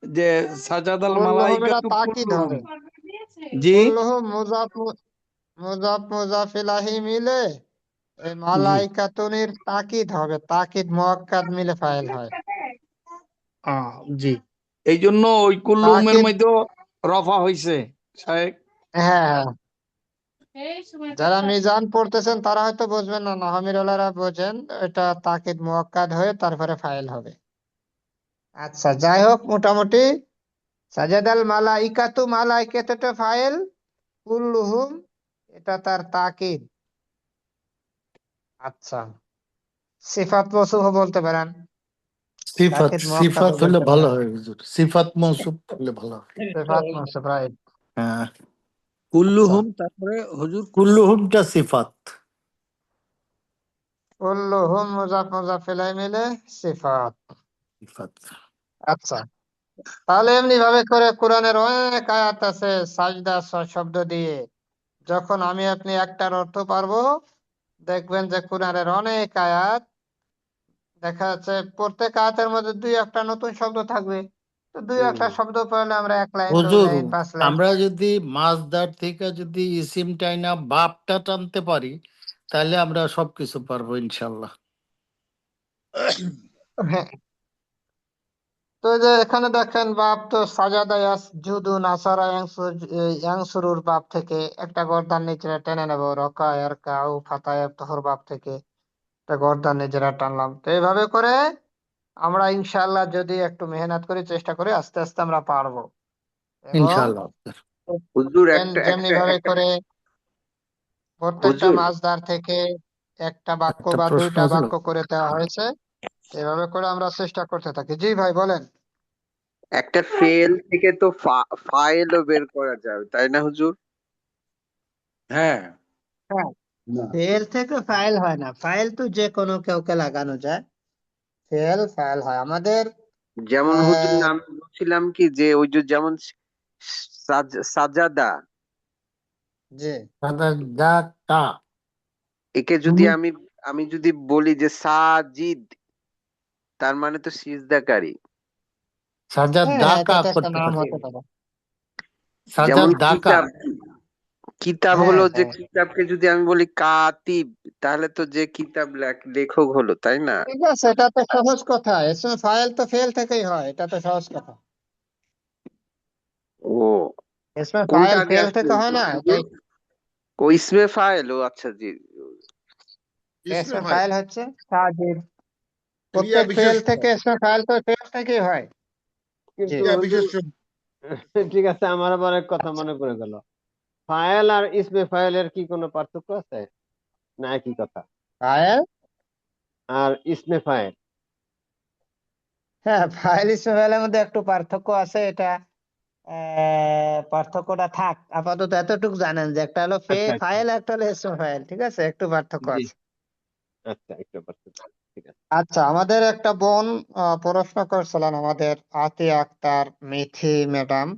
যে সাজাদাল
কুল্লুহুম এটা
মালাইকাতু
তাকিদ
কুল্লুহুম।
হবে।
জি
কুল্লুহুম মুজাফ ইলাহি মিলে এই
জি।
মালাইকাতুনির তাকিদ হবে, তাকিদ মুআক্কাদ মিলে ফাইল হয়।
জি, এই জন্য ওই কুল্লুহুমের
তাকিদ,
মধ্যে রফা হইছে শায়েখ।
হ্যাঁ হ্যাঁ, যারা মিজান পড়তেছেন তারা হয়তো বুঝবেন না, নাহমির ওলারা বোঝেন, এটা তাকিদ মুআক্কাদ হয়ে তারপরে ফাইল হবে। আচ্ছা, যাই হোক, মোটামুটি সাজাদাল মালাইকাতু, মালাইকাতুটা ফাইল, কুল্লুহুম এটা তার তাকিদ। আচ্ছা, সিফাত মৌসুফও বলতে পারেন,
সিফাত
তাকিদ মুআক্কাদও
সিফাত হলে
বলতে
ভালো
পারেন।
হয় হুজুর, সিফাত মৌসুফ হলে ভালো হয়।
সিফাত মৌসুফ, রাইট।
হ্যাঁ,
আচ্ছা,
কুল্লুহুম তারপরে হুজুর
কুল্লুহুমটা সিফাত।
কুল্লুহুম মুজাফ মুজাফ ইলাইহি মিলে সিফাত।
সিফাত।
আচ্ছা, তাহলে এমনি ভাবে করে কোরআনের অনেক আয়াত আছে সাজদা শব্দ দিয়ে। যখন আমি আপনি একটার অর্থ পারবো, দেখবেন যে কোরআনের অনেক আয়াত, দেখা যাচ্ছে প্রত্যেক আয়াতের মধ্যে দুই একটা নতুন শব্দ থাকবে। তো দুই একটা শব্দ পড়লে আমরা 1 লাইন 2
হুজুর,
লাইন 5 লাইন।
আমরা যদি মাছদার থেকে যদি ইসিম টাইনা বাপটা টানতে পারি, তাহলে আমরা সবকিছু পারবো ইনশাল্লাহ।
হ্যাঁ, তো এই যে এখানে দেখেন বাপ তো সাজাদা ইয়াসজুদু নাসারা ইয়ানসুরুর বাপ থেকে একটা গর্দান নিচে টেনে নেব, রকা ইয়ারকাউ ফাতা ইয়াফতাহুর বাপ থেকে একটা গর্দান নিজেরা টানলাম। তো এইভাবে করে আমরা ইনশাআল্লাহ যদি একটু মেহনত করি, চেষ্টা করি, আস্তে আস্তে আমরা পারবো। এবং
ইনশাল্লাহ।
হুজুর
যেমনি ভাবে করে প্রত্যেকটা
হুজুর
মাসদার থেকে একটা বাক্য
একটা
বা
প্রশ্ন
দুইটা
ছিল।
বাক্য করে দেওয়া হয়েছে। এভাবে করে আমরা চেষ্টা করতে থাকি। জি ভাই বলেন।
একটা ফেল থেকে তো ফাইলও বের করা যাবে, তাই না হুজুর?
হ্যাঁ,
হ্যাঁ,
না,
ফেল থেকে ফাইল হয় না, ফাইল তো যে কোনো কাউকে লাগানো যায়, ফেল ফাইল হয় আমাদের।
যেমন হুজুর
আহ
আমি বলছিলাম কি যে ওই যে যেমন সাজাদা,
জি,
দাদা যা তা
একে যদি
তুমি
আমি আমি যদি বলি যে সাজিদ, তার মানে তো সিজদাকারী।
সাজা
হ্যাঁ, এটা
দাকা
তো একটা
করতে
নাম
পারি।
হতে পারে।
সাজা
যেমন
দাকা।
কিতাব, কিতাব
হ্যাঁ
হলো যে
হ্যাঁ,
কিতাবকে যদি আমি বলি কাতিব, তাহলে তো যে কিতাব লেখক হলো, তাই না?
ঠিক আছে, এটা তো সহজ কথা। এসমে ফাইল তো ফেল থেকেই হয়, এটা তো সহজ কথা।
ও,
এসমে
কোনটা
ফাইল
আগে
ফেল
আসবে
থেকে হয় না,
হুজুর?
এটাই।
ও ইসমে ফাইল, ও আচ্ছা জি।
ইসমে
এসমে
ফাইল,
ফাইল হচ্ছে সাজিদ।
ক্রিয়া
প্রত্যেক ফেল
বিশেষ্য,
থেকে এসমে ফাইল তো ফেল থেকেই হয়। জি,
কিন্তু
ক্রিয়া
হুজুর,
বিশেষ্য।
ঠিক আছে, আমার আবার এক কথা মনে পড়ে গেল। ফাইল আর ইসমে ফাইলের কি কোনো পার্থক্য আছে, না একই কথা?
ফাইল,
আর ইসমে ফাইল,
হ্যাঁ, ফাইল ইসমে ফাইলের মধ্যে একটু পার্থক্য আছে। এটা পার্থক্যটা থাক, আপাতত এতটুকু জানেন যে একটা হলো
আচ্ছা আচ্ছা,
ফাইল, একটা হলো ইসমে ফাইল, ঠিক আছে, একটু পার্থক্য
জি,
আছে।
আচ্ছা, একটু পার্থক্য, ঠিক আছে।
আচ্ছা, আমাদের একটা বোন প্রশ্ন করছিলেন, আমাদের আতিয়া আক্তার মিথি ম্যাডাম,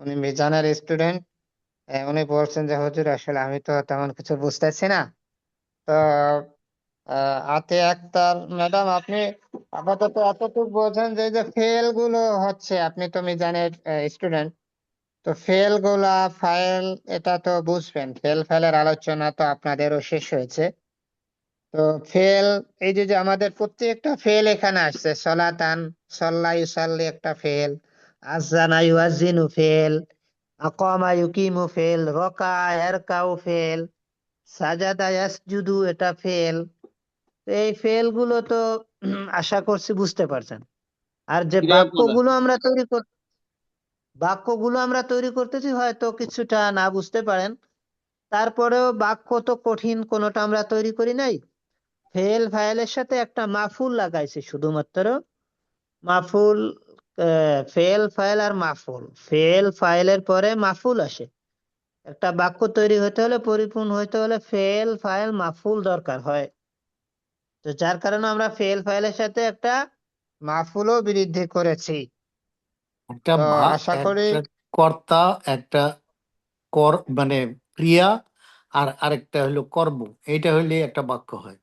উনি মিজানের স্টুডেন্ট। উনি বলছেন যে হুজুর আসলে আমি তো তেমন কিছু বুঝতেছি না। তো আতিয়া আক্তার ম্যাডাম, আপনি আপাতত এতটুকু বোঝেন যে এই যে ফেল গুলো হচ্ছে, আপনি তো মিজানের স্টুডেন্ট, তো ফেল গুলা ফাইল, এটা তো বুঝবেন। ফেল ফাইলের আলোচনা তো আপনাদেরও শেষ হয়েছে। তো ফেল, এই যে যে আমাদের প্রত্যেকটা ফেল এখানে আসছে, সলাতান, সল্লা ইউসাল্লি একটা ফেল, আযানা ইউয়াজ্জিনু ফেল, আকামা ইউকিমু ফেল, রকা ইয়ারকাউ ফেল, সাজাদা ইয়াসজুদু এটা ফেল। তো এই ফেল গুলো তো আশা করছি বুঝতে পারছেন। আর যে
ক্রিয়াপদ আছে।
বাক্যগুলো আমরা তৈরি করতেছি, হয়তো কিছুটা না বুঝতে পারেন, তারপরেও বাক্য তো কঠিন কোনোটা আমরা তৈরি করি নাই। ফেল ফাইলের সাথে একটা মাফুল লাগাইছে শুধুমাত্র, মাফুল। ফেল ফাইল আর মাফুল, ফেল ফাইলের পরে মাফুল আসে। একটা বাক্য তৈরি হতে হলে, পরিপূর্ণ হতে হলে ফেল ফাইল মাফুল দরকার হয়। তো যার কারণে আমরা ফেল ফাইলের সাথে একটা মাফুলও বৃদ্ধি করেছি।
একটা
তো আশা করি,
একটা কর্তা, একটা কর মানে ক্রিয়া, আর আরেকটা হলো কর্ম। এইটা হইলে একটা বাক্য হয়।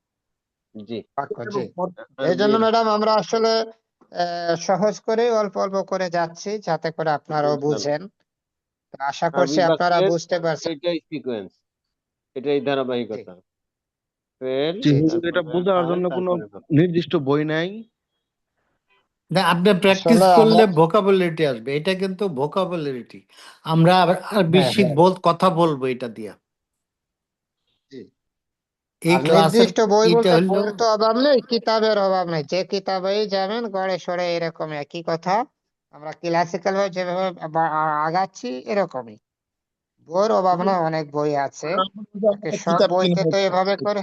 জি,
বাক্য, জি। এই
জি,
জন্য ম্যাডাম আমরা আসলে সহজ করে অল্প অল্প করে যাচ্ছি, যাতে করে আপনারাও
বুঝলাম।
বুঝেন। তো আশা করছি
আরবি
আপনারা
বাক্যের
বুঝতে পারছেন।
এটাই সিকোয়েন্স, এটাই
জি
ধারাবাহিকতা। ফেল,
জি
জি জি,
হুজুর, এটা
তারপরে
বোঝার
ফাইল,
জন্য কোনো
তারপরে ভার্ব।
নির্দিষ্ট বই নাই?
না, আপনি প্র্যাকটিস
আসলে আমরা,
করলে ভোকাবুলারিটি আসবে। এটা কিন্তু ভোকাবুলারিটি। আমরা আর
হ্যাঁ
বেশি
হ্যাঁ,
কথা বলবো এটা দিয়া।
জি।
এই
আর
ক্লাসের
নির্দিষ্ট বই
এটা
বলতে
হলো,
বইয়ের তো অভাব নেই, কিতাবের অভাব নেই। যে কিতাবেই যাবেন গড়ে সড়ে এরকম একই কথা। আমরা ক্লাসিক্যাল ভাবে যেভাবে আগাচ্ছি এরকমই। বইয়ের অভাব না, অনেক বই আছে। তাকে
আপনারা
সব
কিতাব কিনে
বইতে তো এভাবে করে,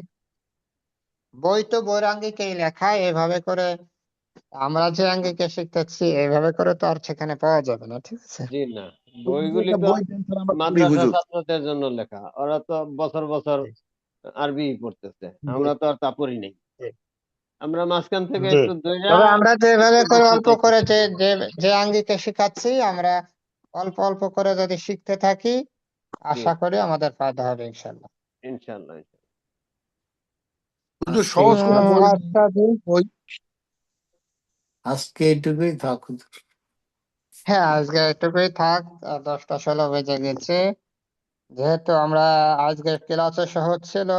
বই তো বইয়ের আঙ্গিকেই লেখা, এভাবে করে আমরা যে আঙ্গিকে শিখতেছি এভাবে করে তো আর সেখানে পাওয়া যাবে না, ঠিক আছে?
জি না, বইগুলি
একটা
তো
বই দেন স্যার আমরা পড়ি
মাদ্রাসা
হুজুর।
ছাত্রদের জন্য লেখা, ওরা তো বছর বছর আরবি পড়তেছে,
জি
আমরা তো আর তা পড়ি নাই।
জি
আমরা মাঝখান থেকে
জি।
একটু দইরা
তবে আমরা যেভাবে
একটু একটু
করে অল্প করে
শিখাইতেছি।
যে যে আঙ্গিকে শিখাচ্ছি আমরা, অল্প অল্প করে যদি শিখতে থাকি,
জি,
আশা করি আমাদের ফায়দা হবে ইনশাল্লাহ।
ইনশাল্লাহ।
হুজুর
আজকে
সহজ কোনো
এইটুকু,
বই
আচ্ছা জি।
বই
আজকে এইটুকুই থাক হুজুর।
হ্যাঁ, আজকে এটুকুই থাক। 10টা 16 বেজে গেছে। যেহেতু আমরা আজকের ক্লাসে সহজ ছিল,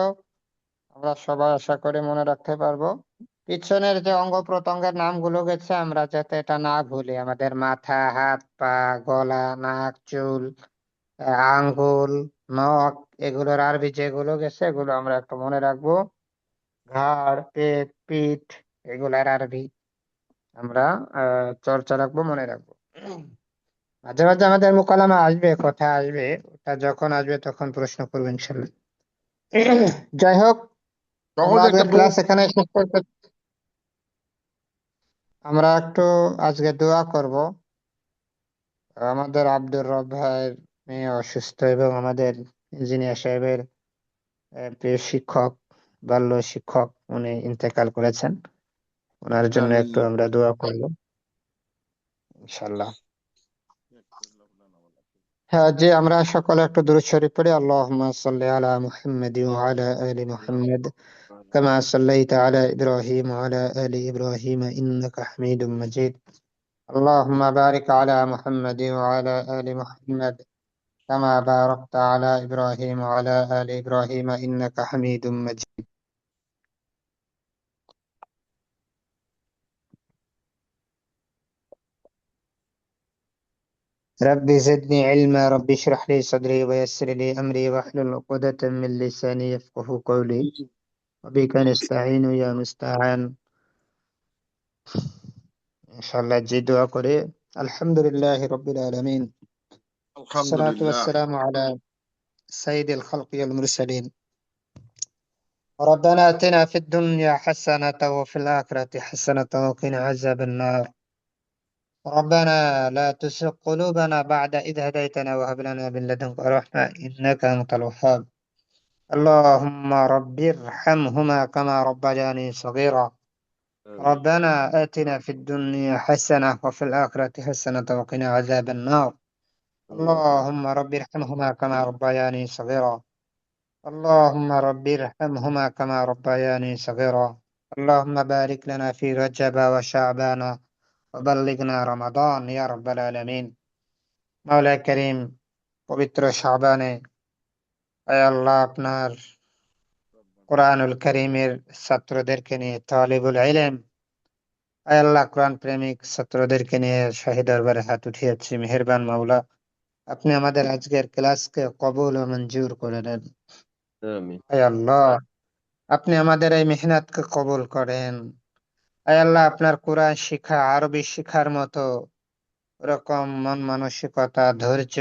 আমরা সবাই আশা করি মনে রাখতে পারবো। পিছনের যে অঙ্গ প্রত্যঙ্গের নামগুলো গেছে আমরা যাতে এটা না ভুলি, আমাদের মাথা, হাত, পা, গলা, নাক, চুল, আঙ্গুল, নখ, এগুলোর আরবি যেগুলো গেছে এগুলো আমরা একটু মনে রাখবো। ঘাড়, পেট, পিঠ, এগুলার আরবি আমরা চর্চা রাখবো, মনে রাখবো। মাঝে মাঝে আমাদের মোকালামা আসবে, কথা আসবে, ওটা যখন আসবে তখন প্রশ্ন করবো ইনশাল্লাহ। যাই হোক,
সহজ
আমরা
একটা
আজকের
বই
ক্লাস এখানে শেষ করতে, আমরা একটু আজকে দোয়া করব। আমাদের আব্দুর রব ভাইয়ের মেয়ে অসুস্থ এবং আমাদের ইঞ্জিনিয়ার সাহেবের প্রিয় শিক্ষক, বাল্য শিক্ষক, উনি ইন্তেকাল করেছেন। ওনার জন্য একটু আমরা দোয়া করব ইনশাল্লাহ। হ্যাঁ, যে আমরা সকলে একটু দুরূদ শরীফ পড়ি। আল্লাহুম্মা সাল্লি আলা মুহাম্মাদ ওয়া আলা আলি মুহাম্মাদ কামা সাল্লাইতা আলা ইব্রাহিম ওয়া আলা আলি ইব্রাহিম ইন্নাকা হামিদুম মাজিদ। اللهم بارك على محمد وعلى آل محمد كما باركت على إبراهيم وعلى آل إبراهيم إنك حميد مجيد. رب زدني علما، رب اشرح لي صدري ويسر لي أمري واحلل عقدة من لساني يفقه قولي، وبك نستعين يا مستعان. إن شاء الله جي دعا করে। الحمد لله رب العالمين، الصلاة
আলহামদুলিল্লাহ।
والسلام على سيد الخلق والمرسلين. ربنا آتنا في الدنيا حسنة وفي الآخرة حسنة وقنا عذاب النار. ربنا لا تزغ قلوبنا بعد إذ هديتنا وهب لنا من لدنك رحمة إنك أنت الوهاب. اللهم رب ارحمهما كما ربياني صغيرا. ربنا آتنا في الدنيا حسنة وفي الآخرة حسنة وقنا عذاب النار. اللهم رب ارحمهما كما ربياني صغيرا. اللهم رب ارحمهما كما ربياني صغيرا. اللهم بارك لنا في رجب وشعبان وبلغنا رمضان يا رب العالمين. মাওলা করিম, পবিত্র শাবানে আয় আল্লাহ আপনার কোরআনুল কারীমের ছাত্রদেরকে নিয়ে, তালিবুল ইলম, আয় আল্লাহ কোরআন প্রেমিক ছাত্রদেরকে নিয়ে শাহী দরবারে হাত উঠিয়েছি। মেহেরবান মাওলা, আপনি আমাদের আজকের ক্লাসকে কবুল ও মঞ্জুর করে নেন।
আমিন।
আয় আল্লাহ, আপনি আমাদের এই মেহনতকে কবুল করেন। আয় আল্লাহ, আপনার কোরআন শিখা, আরবি শিখার মতো ওরকম মন মানসিকতা, ধৈর্য,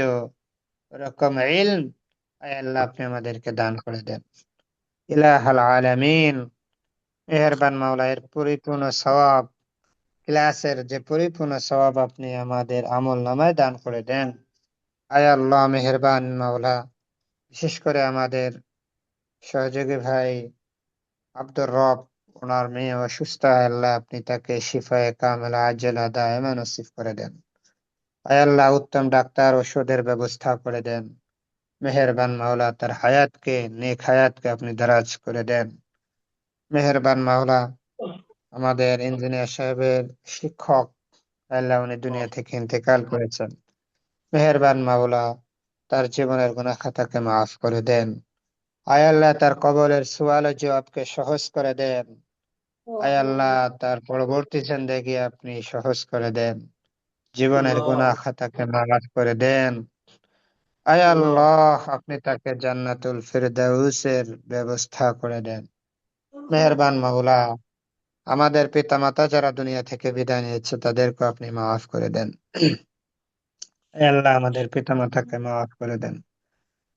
ওরকম ইলম আয় আল্লাহ আপনি আমাদেরকে দান করে দেন। ইলাহাল আলামিন, মেহেরবান মাওলা, এর পরিপূর্ণ সওয়াব, ক্লাসের যে পরিপূর্ণ সওয়াব আপনি আমাদের আমল নামায় দান করে দেন। আয় আল্লাহ মেহেরবান মাওলা, বিশেষ করে আমাদের সহযোগী ভাই আব্দুর রব, ওনার মেয়ে অসুস্থ, আয় আল্লাহ আপনি তাকে শিফায়ে কামেলা আজেলা দায়েমা নসিব করে দেন। আয় আল্লাহ উত্তম ডাক্তার, ওষুধের ব্যবস্থা করে দেন। মেহেরবান মাওলা, তার হায়াতকে, নেক হায়াতকে আপনি দারাজ করে দেন। মেহেরবান মাওলা, আমাদের ইঞ্জিনিয়ার সাহেবের শিক্ষক, আল্লাহ উনি দুনিয়া থেকে ইন্তেকাল করেছেন। মেহেরবান মাওলা, তার জীবনের গুনাহ খাতাকে মাফ করে দেন। আয় আল্লাহ, তার কবরের সুয়াল ও জবাবকে সহজ করে দেন। আয় আল্লাহ, তার পরবর্তী জিন্দেগি আপনি সহজ করে দেন। জীবনের গুনাহ খাতাকে মাফ করে দেন। আয় আল্লাহ, আপনি তাকে জান্নাতুল ফিরদাউসের ব্যবস্থা করে দেন। মেহেরবান মাওলা, আমাদের পিতামাতা যারা দুনিয়া থেকে বিদায় নিয়েছে তাদেরকে আপনি মাফ করে দেন। আয় আল্লাহ, আমাদের পিতামাতাকে মাফ করে দেন।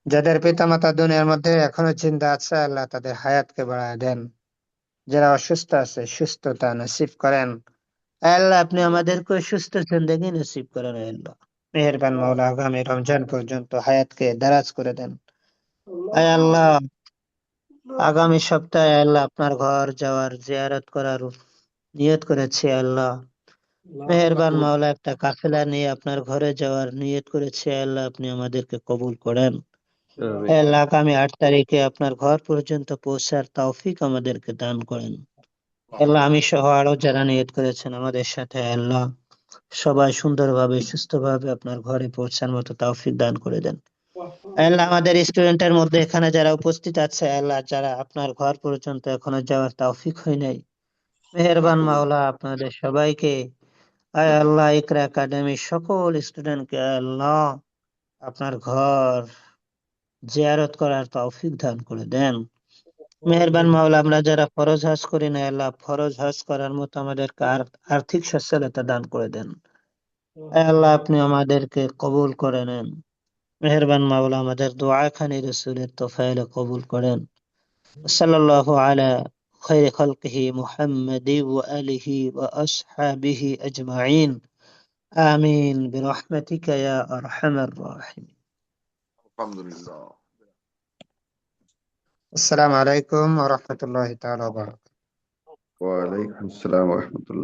যাদের পিতামাতা দুনিয়ার মধ্যে এখনো জিন্দা আছে আল্লাহ তাদের হায়াতকে বাড়ায় দেন। যারা অসুস্থ আছে সুস্থতা নসিব করেন। আল্লাহ আপনি আমাদেরকে সুস্থ জিন্দেগি নসিব করেন আল্লাহ। মেহেরবান মাওলা আগামী রমজান পর্যন্ত হায়াতকে দারাজ করে দেন। আয় আল্লাহ আগামী সপ্তাহে আল্লাহ আপনার ঘর যাওয়ার জিয়ারত করার নিয়ত করেছি আল্লাহ। মেহেরবান মাওলা একটা কাফেলা নিয়ে আপনার ঘরে যাওয়ার নিয়ত করেছি আল্লাহ, আপনি আমাদেরকে কবুল করেন।
আমিন।
আল্লাহ আগামী 8 তারিখে আপনার ঘর পর্যন্ত পৌঁছার তৌফিক আমাদেরকে দান করেন। আল্লাহ আমি সহ আরো যারা নিয়ত করেছেন আমাদের সাথে আল্লাহ সবাই সুন্দরভাবে সুস্থভাবে আপনার ঘরে পৌঁছার মতো তৌফিক দান করে দেন। আল্লাহ আমাদের স্টুডেন্টের মধ্যে এখানে যারা উপস্থিত আছে আল্লাহ, যারা আপনার ঘর পর্যন্ত এখনো যাওয়ার তৌফিক হয় নাই, মেহেরবান মাওলা আপনাদের সবাইকে আয় আল্লাহ ইকরা একাডেমির সকল স্টুডেন্টকে আল্লাহ আপনার ঘর জিয়ারত করার তৌফিক দান করে দেন। মেহেরবান মাওলা আমরা যারা ফরজ হজ করি না আল্লাহ ফরজ হজ করার মতো আমাদেরকে আর্থিক সচ্ছলতা দান করে দেন। আয় আল্লাহ আপনি আমাদেরকে কবুল করে নেন। মেহেরবান মাওলা আমাদের দোয়া খানি রসুলের তোফায়েলে কবুল করেন। সাল্লাল্লাহু আলা খায়রি খালকিহি মুহাম্মাদি ওয়া আলিহি ওয়া আসহাবিহি আজমাইন। আমিন বিরহমাতিকা ইয়া আরহামার রাহিমিন।
আলহামদুলিল্লাহ।
আসসালামু আলাইকুম ওয়া রাহমাতুল্লাহি তাআলা ওয়া বারাকাতুহু।
ওয়ালাইকুম আসসালাম ওয়া রাহমাতুল্লাহ।